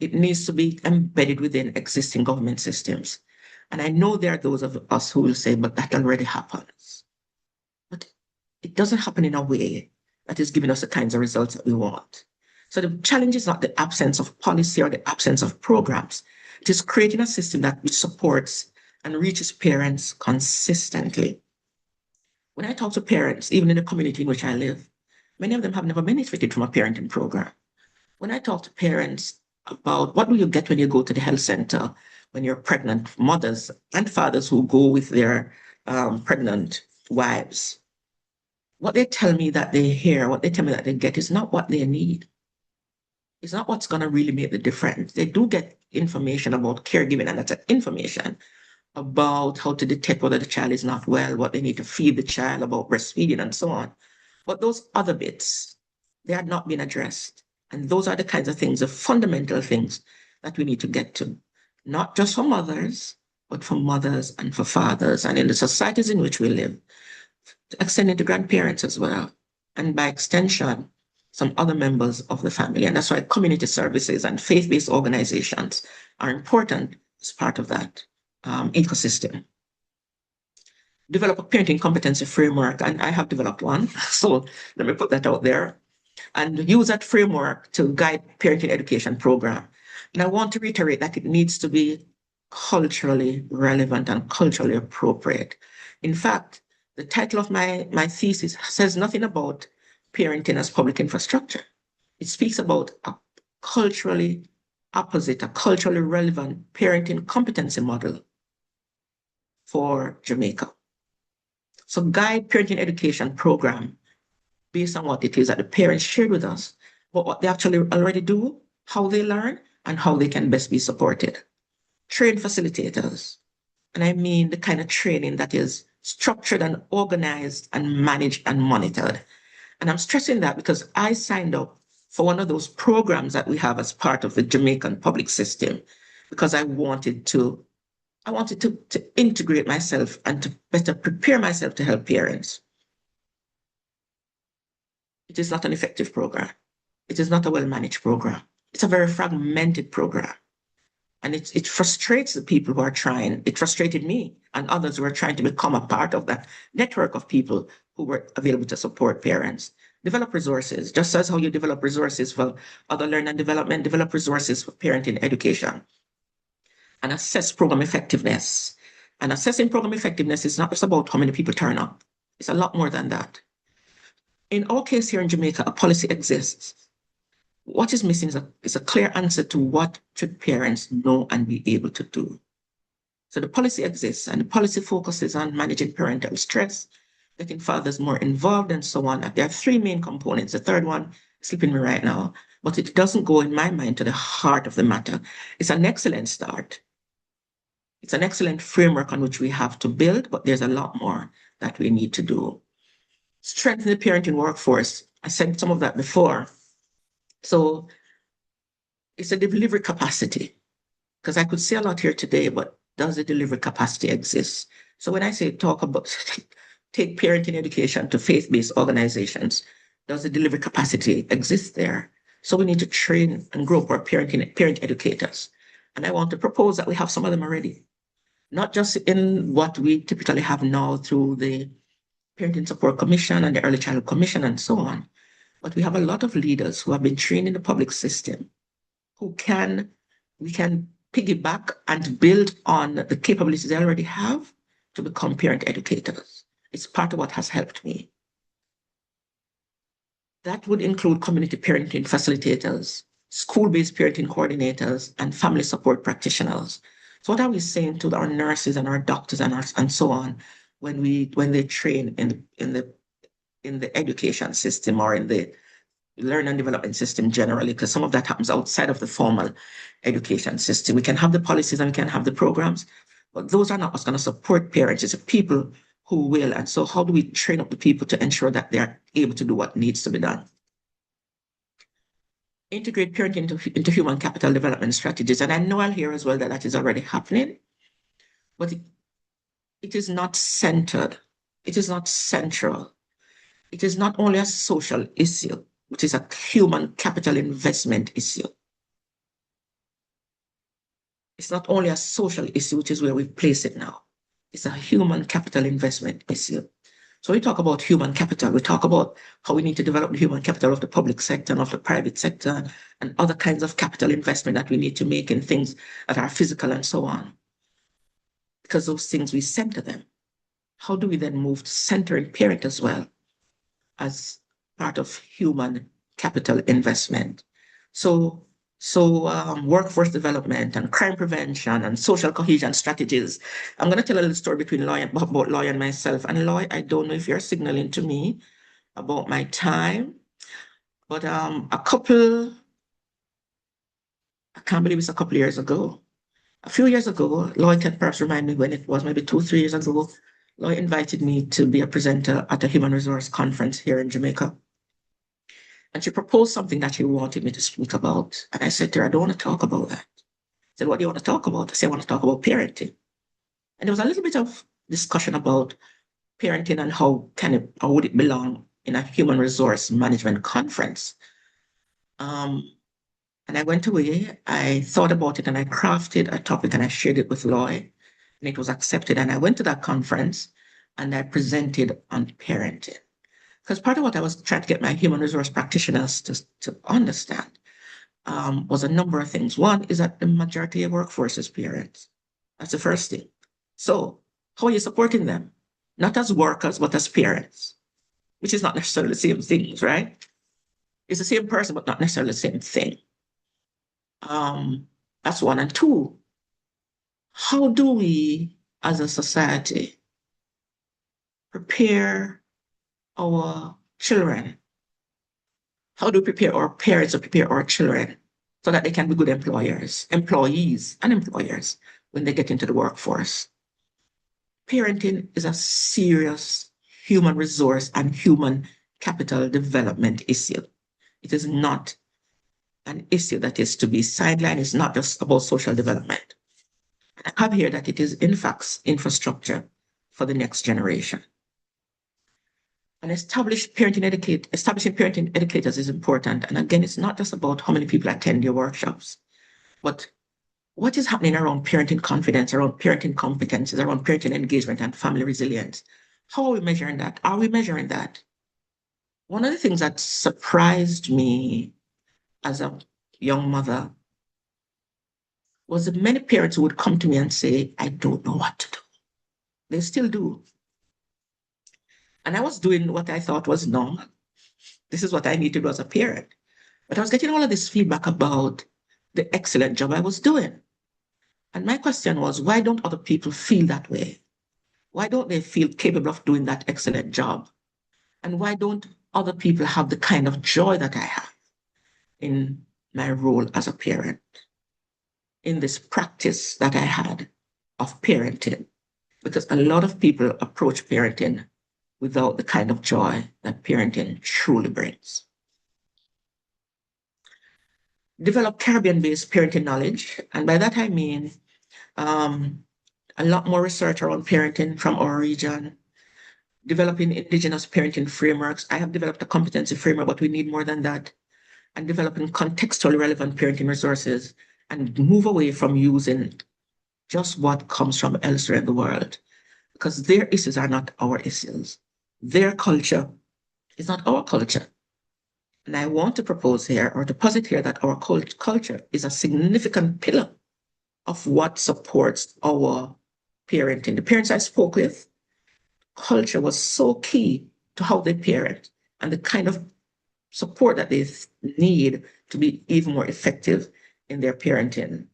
it needs to be embedded within existing government systems. And I know there are those of us who will say, but that already happens. But it doesn't happen in a way that is giving us the kinds of results that we want. So the challenge is not the absence of policy or the absence of programs. It is creating a system that supports and reaches parents consistently. When I talk to parents, even in the community in which I live, many of them have never benefited from a parenting program. When I talk to parents about what do you get when you go to the health center, when you're pregnant, mothers and fathers who go with their pregnant wives, what they tell me that they hear, what they tell me that they get is not what they need. It's not what's going to really make the difference. They do get information about caregiving, and that's information about how to detect whether the child is not well, what they need to feed the child, about breastfeeding and so on. But those other bits, they are not being addressed. And those are the kinds of things, the fundamental things that we need to get to, not just for mothers, but for mothers and for fathers, and in the societies in which we live, extending to grandparents as well. And by extension, some other members of the family. And that's why community services and faith-based organizations are important as part of that ecosystem. Develop a parenting competency framework, and I have developed one. So let me put that out there. And use that framework to guide parenting education program. And I want to reiterate that it needs to be culturally relevant and culturally appropriate. In fact, the title of my thesis says nothing about parenting as public infrastructure. It speaks about a culturally opposite, a culturally relevant parenting competency model for Jamaica. So guide parenting education program based on what it is that the parents shared with us, but what they actually already do, how they learn, and how they can best be supported. Train facilitators. And I mean the kind of training that is structured and organized and managed and monitored. And I'm stressing that because I signed up for one of those programs that we have as part of the Jamaican public system, because I wanted to integrate myself and to better prepare myself to help parents. It is not an effective program. It is not a well-managed program. It's a very fragmented program. And it frustrates the people who are trying. It frustrated me and others who are trying to become a part of that network of people who were available to support parents, Develop resources, just as how you develop resources for other learning and development, develop resources for parenting education. And assess program effectiveness. And assessing program effectiveness is not just about how many people turn up. It's a lot more than that. In our case here in Jamaica, a policy exists. What is missing is a clear answer to what should parents know and be able to do. So the policy exists, and the policy focuses on managing parental stress, getting fathers more involved, and so on. There are three main components. The third one is slipping me right now, but it doesn't go, in my mind, to the heart of the matter. It's an excellent start. It's an excellent framework on which we have to build, but there's a lot more that we need to do. Strengthen the parenting workforce. I said some of that before. So it's a delivery capacity, because I could say a lot here today, but does the delivery capacity exist? So when I say talk about take parenting education to faith-based organizations, does the delivery capacity exist there? So we need to train and grow up our parent educators. And I want to propose that we have some of them already, not just in what we typically have now through the Parenting Support Commission and the Early Childhood Commission and so on, but we have a lot of leaders who have been trained in the public system we can piggyback and build on the capabilities they already have to become parent educators. It's part of what has helped me. That would include community parenting facilitators, school-based parenting coordinators, and family support practitioners. So what are we saying to our nurses and our doctors and so on when they train in the education system or in the learn and development system generally, because some of that happens outside of the formal education system. We can have the policies and we can have the programs, but those are not what's going to support parents. It's the people who will. And so how do we train up the people to ensure that they're able to do what needs to be done? Integrate parenting into human capital development strategies. And I know I'll hear as well that is already happening, but it is not centered. It is not central. It is not only a social issue, which is a human capital investment issue. It's not only a social issue, which is where we place it now. It's a human capital investment issue. So we talk about human capital. We talk about how we need to develop the human capital of the public sector and of the private sector and other kinds of capital investment that we need to make in things that are physical and so on. Because those things, we center them. How do we then move to centering parent as well as part of human capital investment? So workforce development and crime prevention and social cohesion strategies. I'm going to tell a little story about Loy and myself. And Loy, I don't know if you're signaling to me about my time, but I can't believe it's a couple of years ago. A few years ago, Loy can perhaps remind me when it was, maybe 2-3 years ago, Loy invited me to be a presenter at a human resource conference here in Jamaica. And she proposed something that she wanted me to speak about. And I said to her, I don't want to talk about that. I said, what do you want to talk about? I said, I want to talk about parenting. And there was a little bit of discussion about parenting and how would it belong in a human resource management conference. And I went away, I thought about it, and I crafted a topic and I shared it with Loy, and it was accepted. And I went to that conference and I presented on parenting. Because part of what I was trying to get my human resource practitioners to understand was a number of things. One is that the majority of workforce is parents. That's the first thing. So how are you supporting them? Not as workers, but as parents, which is not necessarily the same things, right? It's the same person, but not necessarily the same thing. That's one. And two, how do we as a society prepare our children? How do we prepare our parents to prepare our children so that they can be good employees and employers when they get into the workforce? Parenting is a serious human resource and human capital development issue. It is not an issue that is to be sidelined. It's not just about social development. I have here that it is, in fact, infrastructure for the next generation. And establishing parenting educators is important. And again, it's not just about how many people attend your workshops, but what is happening around parenting confidence, around parenting competencies, around parenting engagement and family resilience? How are we measuring that? Are we measuring that? One of the things that surprised me as a young mother was that many parents would come to me and say, I don't know what to do. They still do. And I was doing what I thought was normal. This is what I need to do as a parent. But I was getting all of this feedback about the excellent job I was doing. And my question was, why don't other people feel that way? Why don't they feel capable of doing that excellent job? And why don't other people have the kind of joy that I have in my role as a parent, in this practice that I had of parenting? Because a lot of people approach parenting without the kind of joy that parenting truly brings. Develop Caribbean-based parenting knowledge. And by that I mean a lot more research around parenting from our region, developing indigenous parenting frameworks. I have developed a competency framework, but we need more than that. And developing contextually relevant parenting resources and move away from using just what comes from elsewhere in the world, because their issues are not our issues. Their culture is not our culture. And I want to propose here or to posit here that our culture is a significant pillar of what supports our parenting. The parents I spoke with, culture was so key to how they parent and the kind of support that they need to be even more effective in their parenting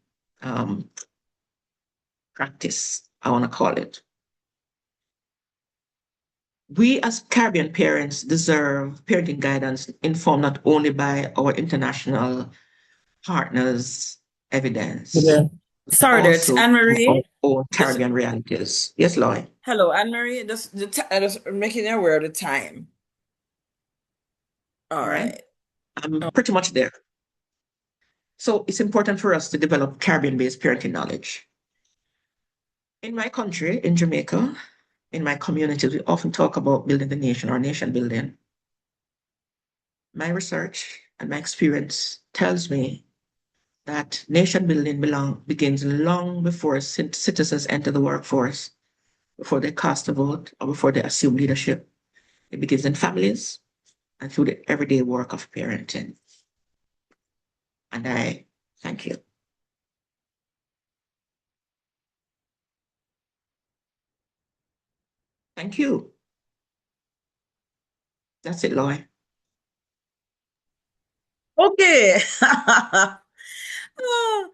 practice, I want to call it. We as Caribbean parents deserve parenting guidance informed not only by our international partners' evidence, Yeah. but Sorry, there, it's also our Anne-Marie. own Just Caribbean realities. Yes, Lloyd. hello, Anne-Marie. Just making you aware of the time. All All right. right. I'm pretty much there. So it's important for us to develop Caribbean-based parenting knowledge. In my country, in Jamaica, in my communities, we often talk about building the nation or nation building. My research and my experience tells me that nation building begins long before citizens enter the workforce, before they cast a vote, or before they assume leadership. It begins in families and through the everyday work of parenting. And I thank you. Thank you. That's it, Loy. Okay. Oh,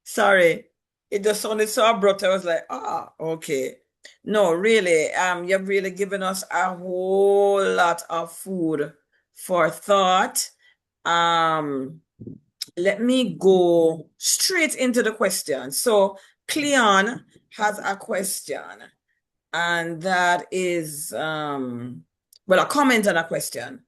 sorry. It just sounded so abrupt. I was like, okay. No, really, you've really given us a whole lot of food for thought. Um, Let me go straight into the question. So Cleon has a question, and that is well, a comment and a question.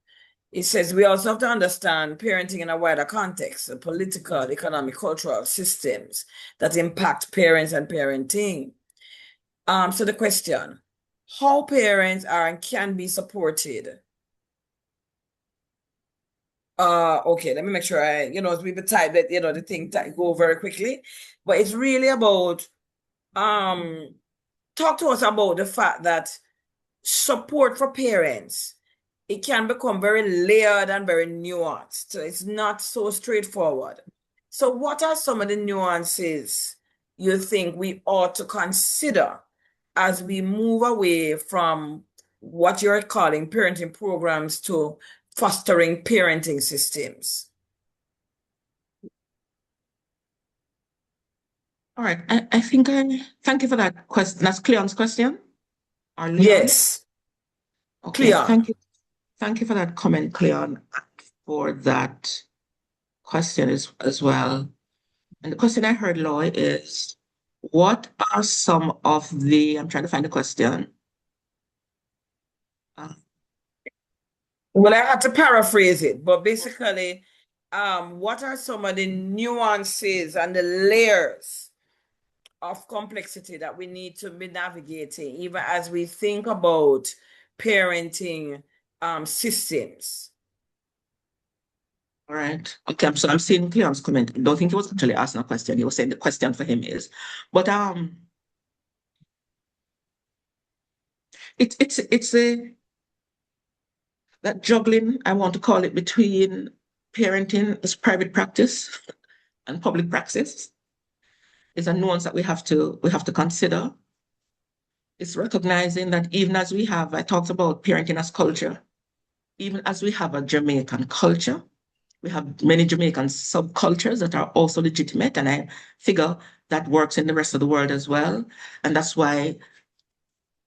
It says we also have to understand parenting in a wider context, the political, economic, cultural systems that impact parents and parenting. So the question, how parents are and can be supported. Okay, let me make sure it's we type that, the thing go very quickly. But it's really about talk to us about the fact that support for parents, it can become very layered and very nuanced. So it's not so straightforward. So what are some of the nuances you think we ought to consider as we move away from what you're calling parenting programs to fostering parenting systems? All right. I think thank you for that question. That's Cleon's question. Or Leon? Yes, Okay, Cleon. thank you. Thank you for that comment, Cleon, for that question as well. And the question I heard, Loy, is what are some of the, I'm trying to find the question. Uh, Well, I had to paraphrase it, but basically, what are some of the nuances and the layers of complexity that we need to be navigating, even as we think about parenting systems? all right. Okay, so I'm seeing Cleon's comment. I don't think he was actually asking a question. He was saying the question for him is, but it's a that juggling, I want to call it, between parenting as private practice and public practice is a nuance that we have to consider. It's recognizing that even as we have, I talked about parenting as culture, even as we have a Jamaican culture, we have many Jamaican subcultures that are also legitimate, and I figure that works in the rest of the world as well. And that's why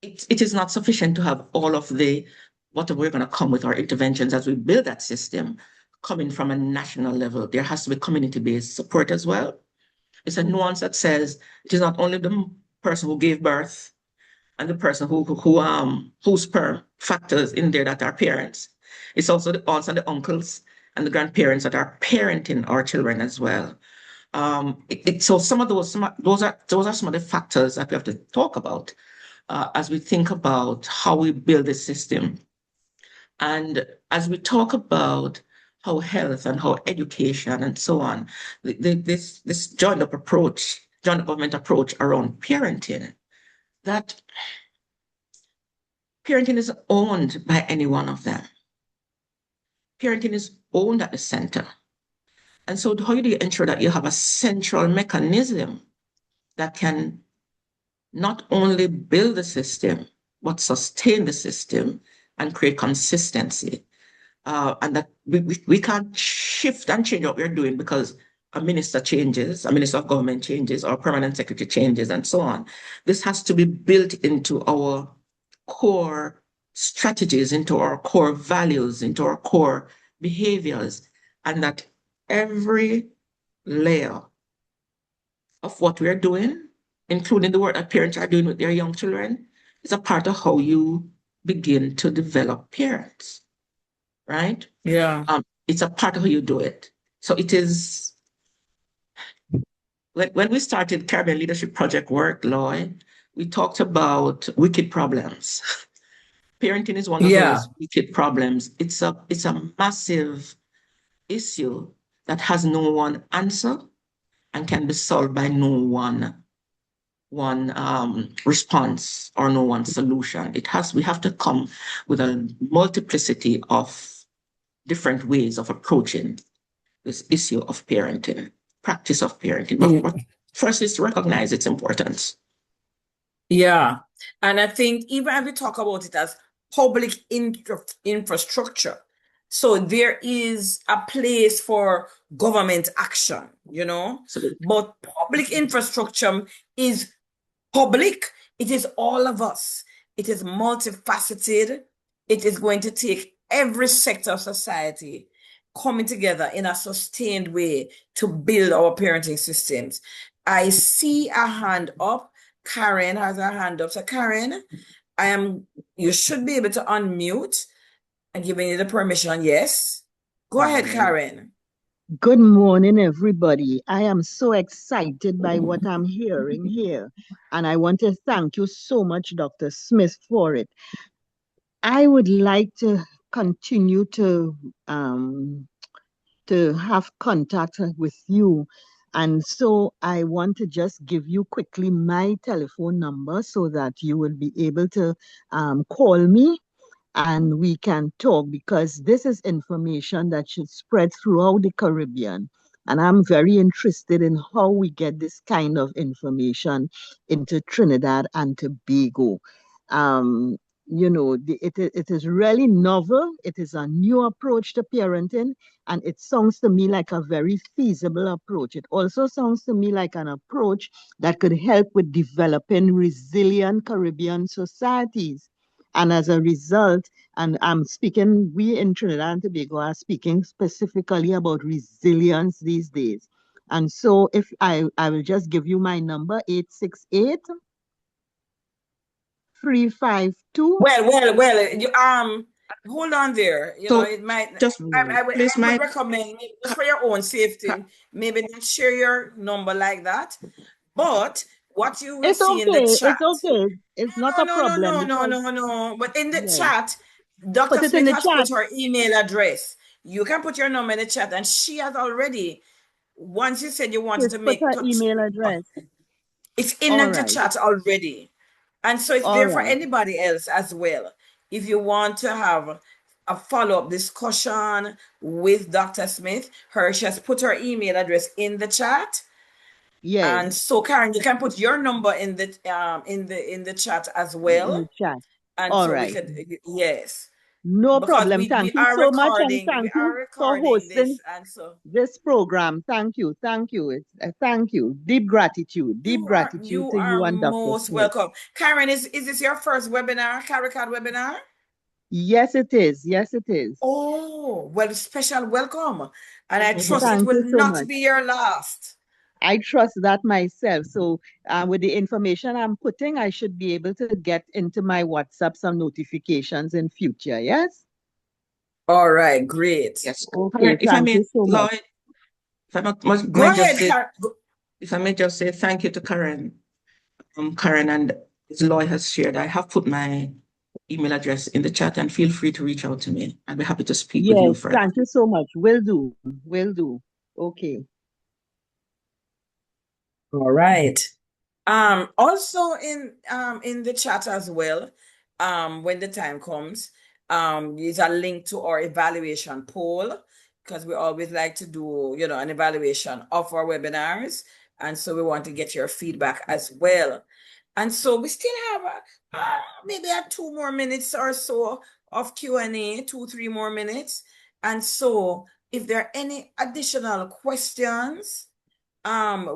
it is not sufficient to have all of the what we're going to come with our interventions as we build that system coming from a national level. There has to be community-based support as well. It's a nuance that says it is not only the person who gave birth and the person whose sperm factors in there that are parents. It's also the aunts and the uncles and the grandparents that are parenting our children as well. So some of those are some of the factors that we have to talk about as we think about how we build this system. And as we talk about how health and how education and so on, this joined up government approach around parenting, that parenting is owned by any one of them. Parenting is owned at the center. And so how do you ensure that you have a central mechanism that can not only build the system, but sustain the system and create consistency? And that we can't shift and change what we're doing because a minister changes, a minister of government changes, or a permanent secretary changes, and so on. This has to be built into our core strategies, into our core values, into our core behaviors, and that every layer of what we're doing, including the work that parents are doing with their young children, is a part of how you begin to develop parents, right? Yeah. It's a part of how you do it. So it is, when we started Caribbean Leadership Project work, Lloyd, we talked about wicked problems. Parenting is one of Yeah. those wicked problems. It's a massive issue that has no one answer and can be solved by no one response or no one solution. We have to come with a multiplicity of different ways of approaching this issue of parenting, practice of parenting. But first is to recognize its importance. Yeah. And I think even as we talk about it as public infrastructure, so there is a place for government action, Absolutely. but public infrastructure is public. It is all of us. It is multifaceted. It is going to take every sector of society coming together in a sustained way to build our parenting systems. I see a hand up. Karen has her hand up. So Karen, you should be able to unmute and giving you the permission. Yes. Go ahead, Karen. Good morning, everybody. I am so excited by what I'm hearing here. And I want to thank you so much, Dr. Smith, for it. I would like to continue to have contact with you. And so I want to just give you quickly my telephone number so that you will be able to call me and we can talk, because this is information that should spread throughout the Caribbean. And I'm very interested in how we get this kind of information into Trinidad and Tobago. Um, it is really novel. It is a new approach to parenting, and it sounds to me like a very feasible approach. It also sounds to me like an approach that could help with developing resilient Caribbean societies. And as a result, and we in Trinidad and Tobago are speaking specifically about resilience these days. And so if I will just give you my number, 868 352. Hold on there. So It might, just I place would my recommend, just for your own safety, maybe not share your number like that. But what you will It's see in the okay. It's chat, okay. It's not a problem because, no. But in the yes, chat, Dr. put it in Smith the has put chat. her email address. You can put your number in the chat, and she has already, once you said you wanted She's to put make her touch, email address. it's in All the right. chat already. And so it's All there for right. anybody else as well. If you want to have a follow-up discussion with Dr. Smith. She has put her email address in the chat. And Yes, so Karen, you can put your number in the chat as in well. the chat. And All so we right. could, yes, No because problem. we Thank you are so much, and recording, we thank are you for recording hosting this, and so this program. Thank you. Thank you. Thank you. Deep gratitude. Deep gratitude you to you are and Dr. most Smith. welcome. Karen, is this your first webinar, CARICAD webinar? Yes, it is. Yes, it is. Oh, well, special welcome. And I trust it Thank will you so not much. be your last. I trust that myself. So, with the information I'm putting, I should be able to get into my WhatsApp some notifications in future. Yes? All right, great. Yes. Okay. Karen, if I Thank may, you so much. Lloyd, if I Go might just ahead, say, Karen. if I may just say thank you to Karen. Karen, and as Lloyd has shared, I have put my email address in the chat, and feel free to reach out to me. I'd be happy to speak with you Yes. further. Thank you so much. Will do. Will do. Okay. All right. Also in the chat as well, when the time comes, is a link to our evaluation poll, because we always like to do, an evaluation of our webinars. And so we want to get your feedback as well. And so we still have maybe 2 more minutes or so of Q&A, 2, 3 more minutes. And so if there are any additional questions,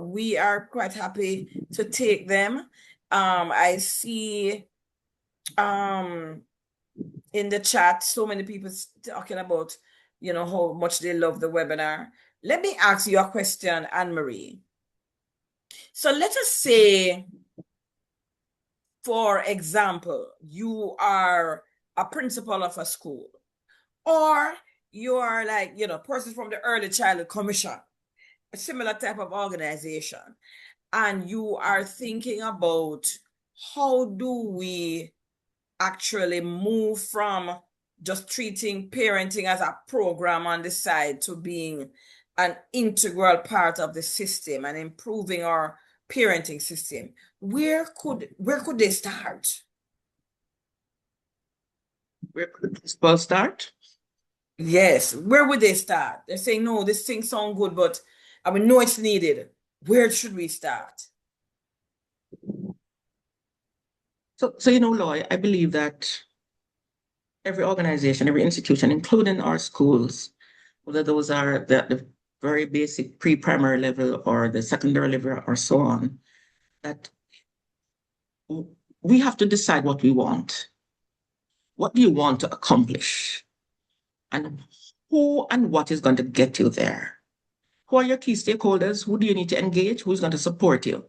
we are quite happy to take them. I see in the chat so many people talking about, how much they love the webinar. Let me ask you a question, Anne-Marie. So let us say, for example, you are a principal of a school, or you are like, person from the Early Childhood Commission, a similar type of organization, and you are thinking about how do we actually move from just treating parenting as a program on the side to being an integral part of the system and improving our parenting system. Where could they start? Where could this ball start? Yes, where would they start? They're saying, no, this thing sounds good, but I mean, know it's needed. Where should we start? So Lloyd, I believe that every organization, every institution, including our schools, whether those are the very basic pre-primary level or the secondary level or so on, that we have to decide what we want. What do you want to accomplish? And who and what is going to get you there? Who are your key stakeholders? Who do you need to engage? Who's going to support you?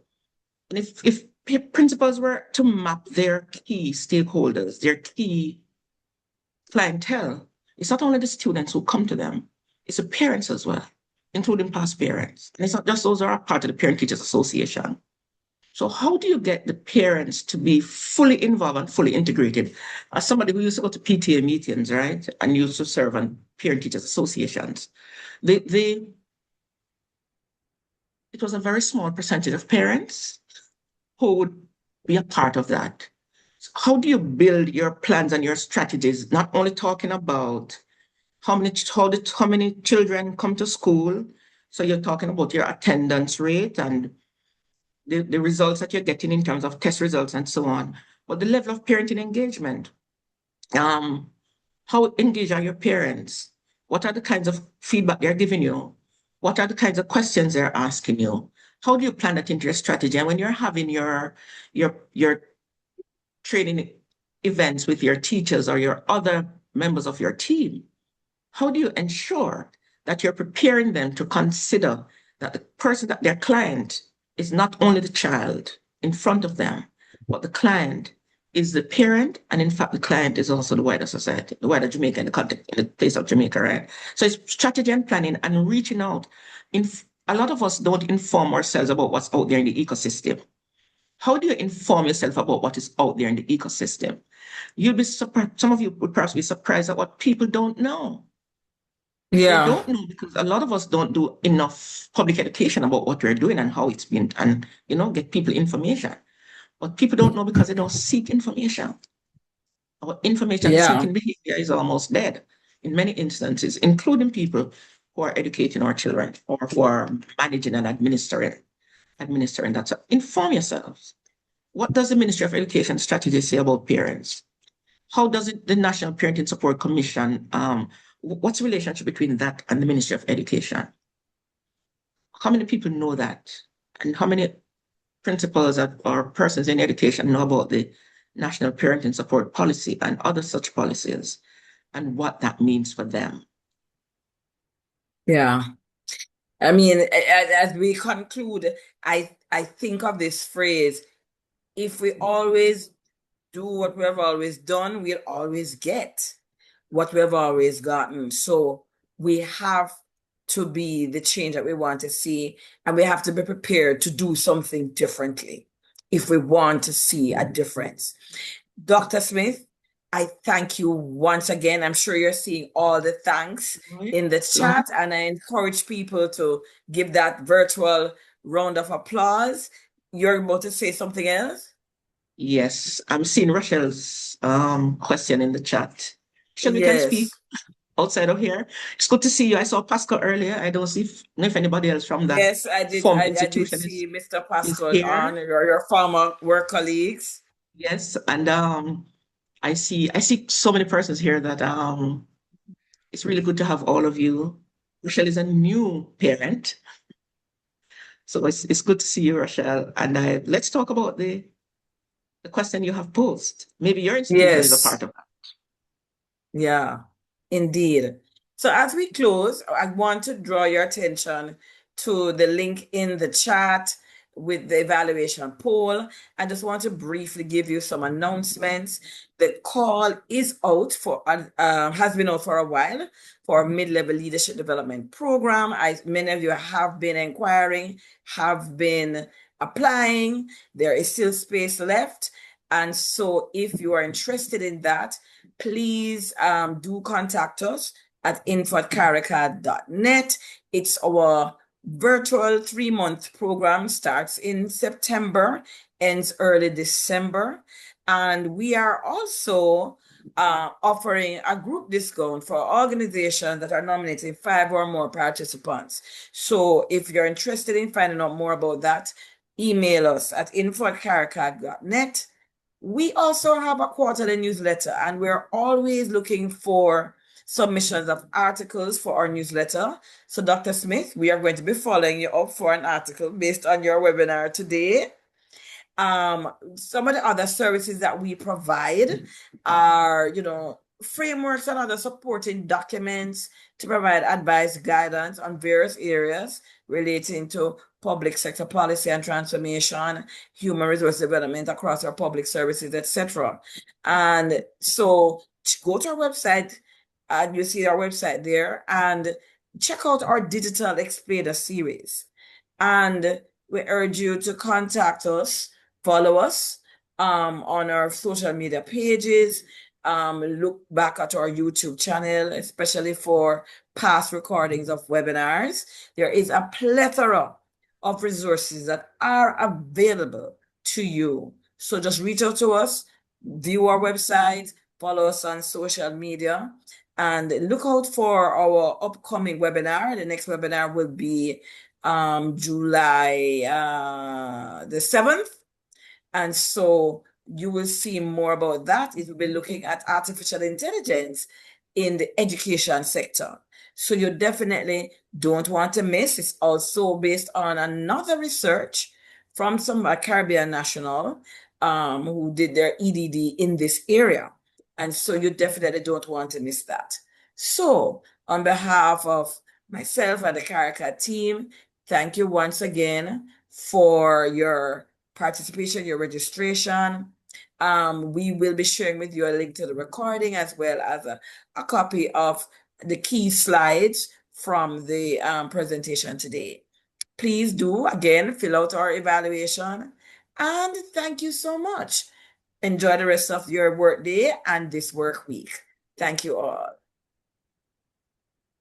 And if principals were to map their key stakeholders, their key clientele, it's not only the students who come to them, it's the parents as well, including past parents. And it's not just those who are part of the Parent Teachers Association. So how do you get the parents to be fully involved and fully integrated? As somebody who used to go to PTA meetings, right, and used to serve on Parent Teachers Associations, it was a very small percentage of parents who would be a part of that. So how do you build your plans and your strategies, not only talking about how many children come to school? So you're talking about your attendance rate and the results that you're getting in terms of test results and so on, but the level of parenting engagement. How engaged are your parents? What are the kinds of feedback they're giving you? What are the kinds of questions they're asking you? How do you plan that into your strategy? And when you're having your training events with your teachers or your other members of your team, how do you ensure that you're preparing them to consider that the person, that their client is not only the child in front of them, but the client is the parent, and in fact, the client is also the wider society, the wider Jamaica, in the context, in the place of Jamaica, right? So it's strategy and planning and reaching out. A lot of us don't inform ourselves about what's out there in the ecosystem. How do you inform yourself about what is out there in the ecosystem? You'll be surprised. Some of you would perhaps be surprised at what people don't know. They Yeah. don't know because a lot of us don't do enough public education about what we're doing and how it's been, and get people information. But people don't know because they don't seek information. Our information Yeah. seeking behavior is almost dead in many instances, including people who are educating our children or who are managing and administering that. So inform yourselves. What does the Ministry of Education strategy say about parents? How does the National Parenting Support Commission, what's the relationship between that and the Ministry of Education? How many people know that? And how many principals or persons in education know about the National Parenting Support Policy and other such policies and what that means for them? Yeah. I mean, as we conclude, I think of this phrase, if we always do what we have always done, we'll always get what we have always gotten. So we have to be the change that we want to see, and we have to be prepared to do something differently if we want to see a difference. Dr. Smith, I thank you once again. I'm sure you're seeing all the thanks Right? in the So, chat, and I encourage people to give that virtual round of applause. You're about to say something else? yes, I'm seeing Rochelle's question in the chat. Shall we can speak Yes. outside of here? It's good to see you. I saw Pascal earlier. I don't see know if anybody else from that Yes, I did. former I did institution see Mr. is Pascal here. on your former work colleagues. Yes, and I see so many persons here that it's really good to have all of you. Rochelle is a new parent, so it's good to see you, Rochelle. And let's talk about the question you have posed. Maybe your institution is a Yes. part of that. Yeah, indeed. So as we close, I want to draw your attention to the link in the chat with the evaluation poll. I just want to briefly give you some announcements. The call is out for has been out for a while for a mid-level leadership development program. Many of you have been inquiring, have been applying. There is still space left. And so if you are interested in that, please do contact us at info@caricad.net. It's our virtual 3-month program, starts in September, ends early December. And we are also offering a group discount for organizations that are nominating 5 or more participants. So if you're interested in finding out more about that, email us at info@caricad.net. We also have a quarterly newsletter, and we're always looking for submissions of articles for our newsletter. So, Dr. Smith, we are going to be following you up for an article based on your webinar today. Some of the other services that we provide are, frameworks and other supporting documents to provide advice, guidance on various areas relating to public sector policy and transformation, human resource development across our public services, etc. And so go to our website, and you see our website there, and check out our digital explainer series. And we urge you to contact us, follow us on our social media pages, look back at our YouTube channel, especially for past recordings of webinars. There is a plethora of resources that are available to you. So just reach out to us, view our website, follow us on social media, and look out for our upcoming webinar. The next webinar will be July the 7th. And so you will see more about that. It will be looking at artificial intelligence in the education sector. So you definitely don't want to miss. It's also based on another research from some Caribbean national who did their EDD in this area. And so you definitely don't want to miss that. So on behalf of myself and the CARICAD team, thank you once again for your participation, your registration. We will be sharing with you a link to the recording as well as a copy of the key slides from the presentation today. Please do, again, fill out our evaluation. And thank you so much. Enjoy the rest of your work day and this work week. Thank you all.